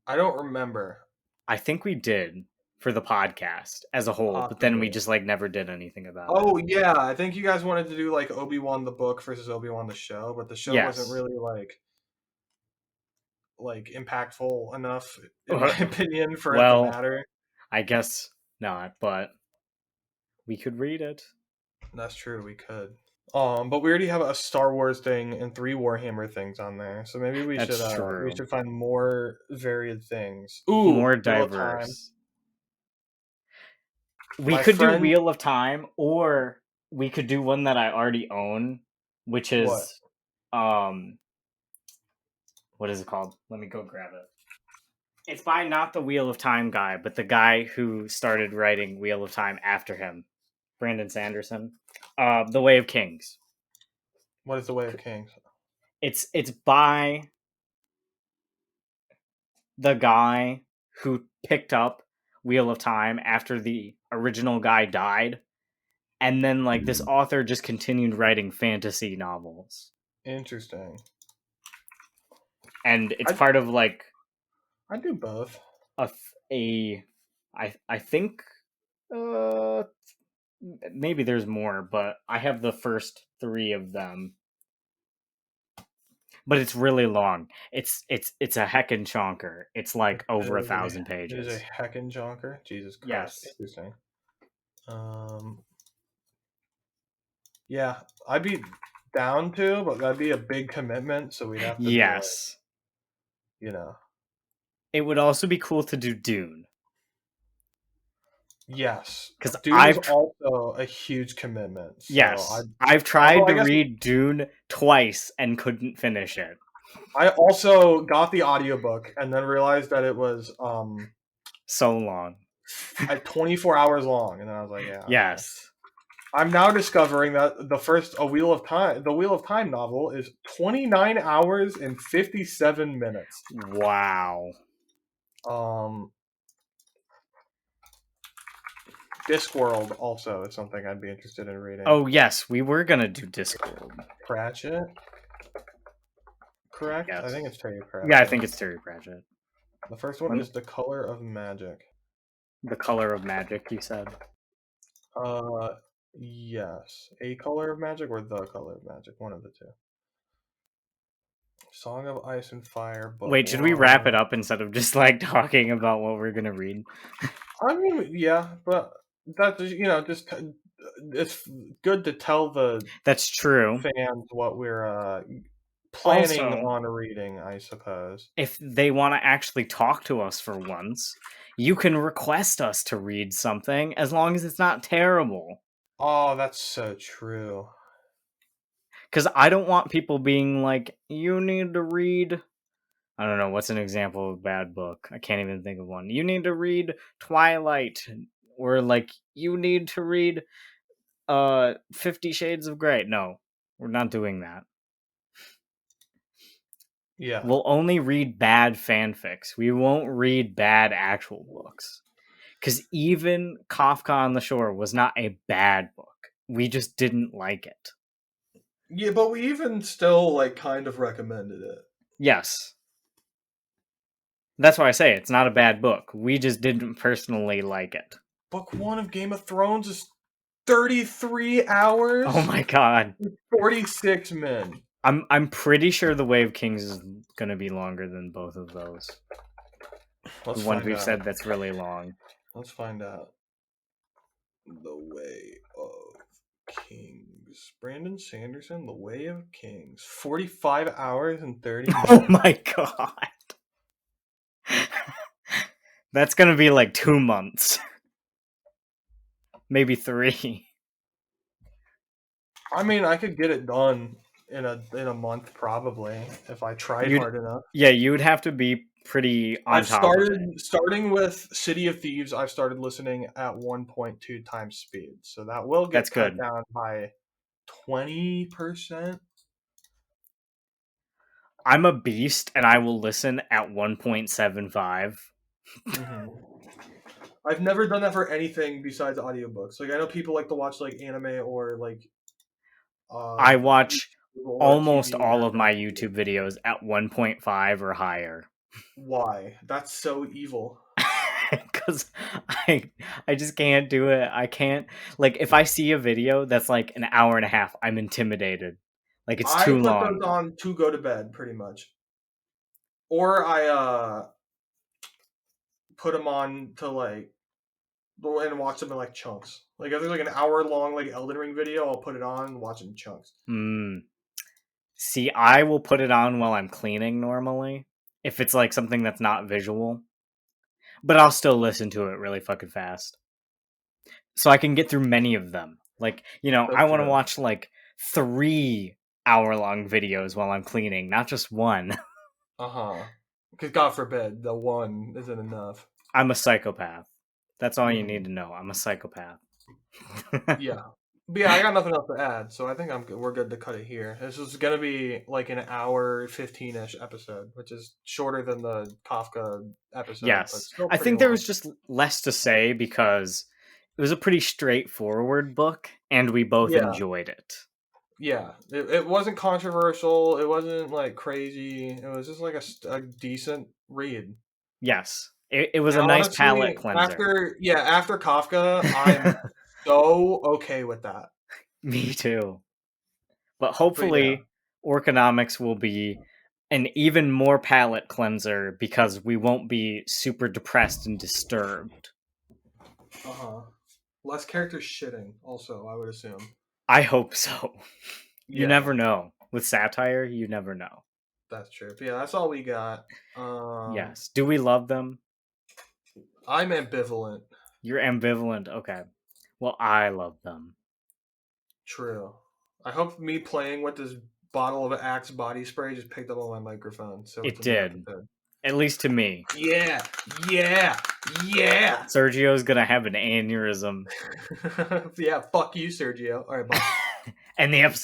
I don't remember. I think we did for the podcast as a whole, but then we just like never did anything about it. Oh yeah, I think you guys wanted to do like Obi-Wan the book versus Obi-Wan the show, but the show wasn't really like impactful enough in my opinion for it to matter. I guess not, but we could read it. That's true, we could. But we already have a Star Wars thing and 3 Warhammer things on there, so maybe we should find more varied things. Ooh, more diverse. We could do Wheel of Time, or we could do one that I already own, which is what is it called? Let me go grab it. It's by not the Wheel of Time guy, but the guy who started writing Wheel of Time after him, Brandon Sanderson. The Way of Kings. What is The Way of Kings? It's by the guy who picked up Wheel of Time after the original guy died, and then like this author just continued writing fantasy novels. Interesting. And it's part of like I do both. I think maybe there's more, but I have the first 3 of them. But it's really long. It's a heckin' chonker. It's like over 1,000 pages. It is a heckin' chonker? Jesus Christ. Yes. Interesting. Yeah, I'd be down to, but that'd be a big commitment, so we'd have to do it, you know. It would also be cool to do Dune. Yes, because Dune is also a huge commitment. So yes, I've tried to read Dune twice and couldn't finish it. I also got the audiobook and then realized that it was so long, 24 hours long, and then I was like, yeah. Yes. I'm now discovering that the Wheel of Time novel is 29 hours and 57 minutes. Wow. Discworld also is something I'd be interested in reading. Oh yes, we were gonna do Discworld. Pratchett, correct? Yes. I think it's Terry Pratchett. Yeah, I think it's Terry Pratchett. The first one is The Color of Magic. The Color of Magic, you said? Yes. A Color of Magic or The Color of Magic, one of the two. Song of Ice and Fire. Wait, should we wrap it up instead of just like talking about what we're gonna read? I mean, yeah, but that's just it's good to tell the that's true fans what we're planning on reading, I suppose. If they want to actually talk to us for once, you can request us to read something as long as it's not terrible. Oh, that's so true. Because I don't want people being like, you need to read... I don't know, what's an example of a bad book? I can't even think of one. You need to read Twilight. Or like, you need to read 50 Shades of Grey. No, we're not doing that. Yeah. We'll only read bad fanfics. We won't read bad actual books. Because even Kafka on the Shore was not a bad book. We just didn't like it. Yeah, but we even still like kind of recommended it. Yes. That's why I say it's not a bad book. We just didn't personally like it. Book 1 of Game of Thrones is 33 hours. Oh my god. 46 men. I'm pretty sure The Way of Kings is gonna be longer than both of those. Let's the one find we've out. said that's really long. Let's find out. The Way of Kings. Brandon Sanderson, The Way of Kings. 45 hours and 30 minutes. Oh my god. That's gonna be like 2 months. Maybe 3. I mean, I could get it done in a month probably if I tried hard enough. Yeah, you would have to be pretty on top of it. Starting with City of Thieves, I've started listening at 1.2 times speed. So that will get cut down by 20%. I'm a beast and I will listen at 1.75. Mm-hmm. I've never done that for anything besides audiobooks. Like I know people like to watch like anime or like I watch almost TV all of my YouTube videos at 1.5 or higher. Why? That's so evil. Because I just can't do it. I can't, like, if I see a video that's like an hour and a half, I'm intimidated. Like, it's too long. I put those on to go to bed, pretty much. Or I put them on to like and watch them in like chunks. Like if there's like an hour long like Elden Ring video, I'll put it on and watch it in chunks. See, I will put it on while I'm cleaning normally, if it's like something that's not visual. But I'll still listen to it really fucking fast. So I can get through many of them. Like, you know, I want to watch like 3 hour-long videos while I'm cleaning, not just one. Because God forbid, the one isn't enough. I'm a psychopath. That's all you need to know. I'm a psychopath. Yeah. But yeah, I got nothing else to add, so I think we're good to cut it here. This is going to be like an hour 15-ish episode, which is shorter than the Kafka episode. Yes. I think there was just less to say because it was a pretty straightforward book, and we both enjoyed it. Yeah. It wasn't controversial. It wasn't like crazy. It was just like a decent read. Yes. It was a nice palate cleanser. After Kafka, I'm so okay with that. Me too. But hopefully, Orconomics will be an even more palate cleanser because we won't be super depressed and disturbed. Less characters shitting, also, I would assume. I hope so. You never know. With satire, you never know. That's true. But yeah, that's all we got. Yes. Do we love them? I'm ambivalent. You're ambivalent. Okay. Well, I love them. True. I hope me playing with this bottle of Axe body spray just picked up on my microphone. So it did. At least to me. Yeah. Sergio's gonna have an aneurysm. Yeah, fuck you, Sergio. All right, bye. And the episode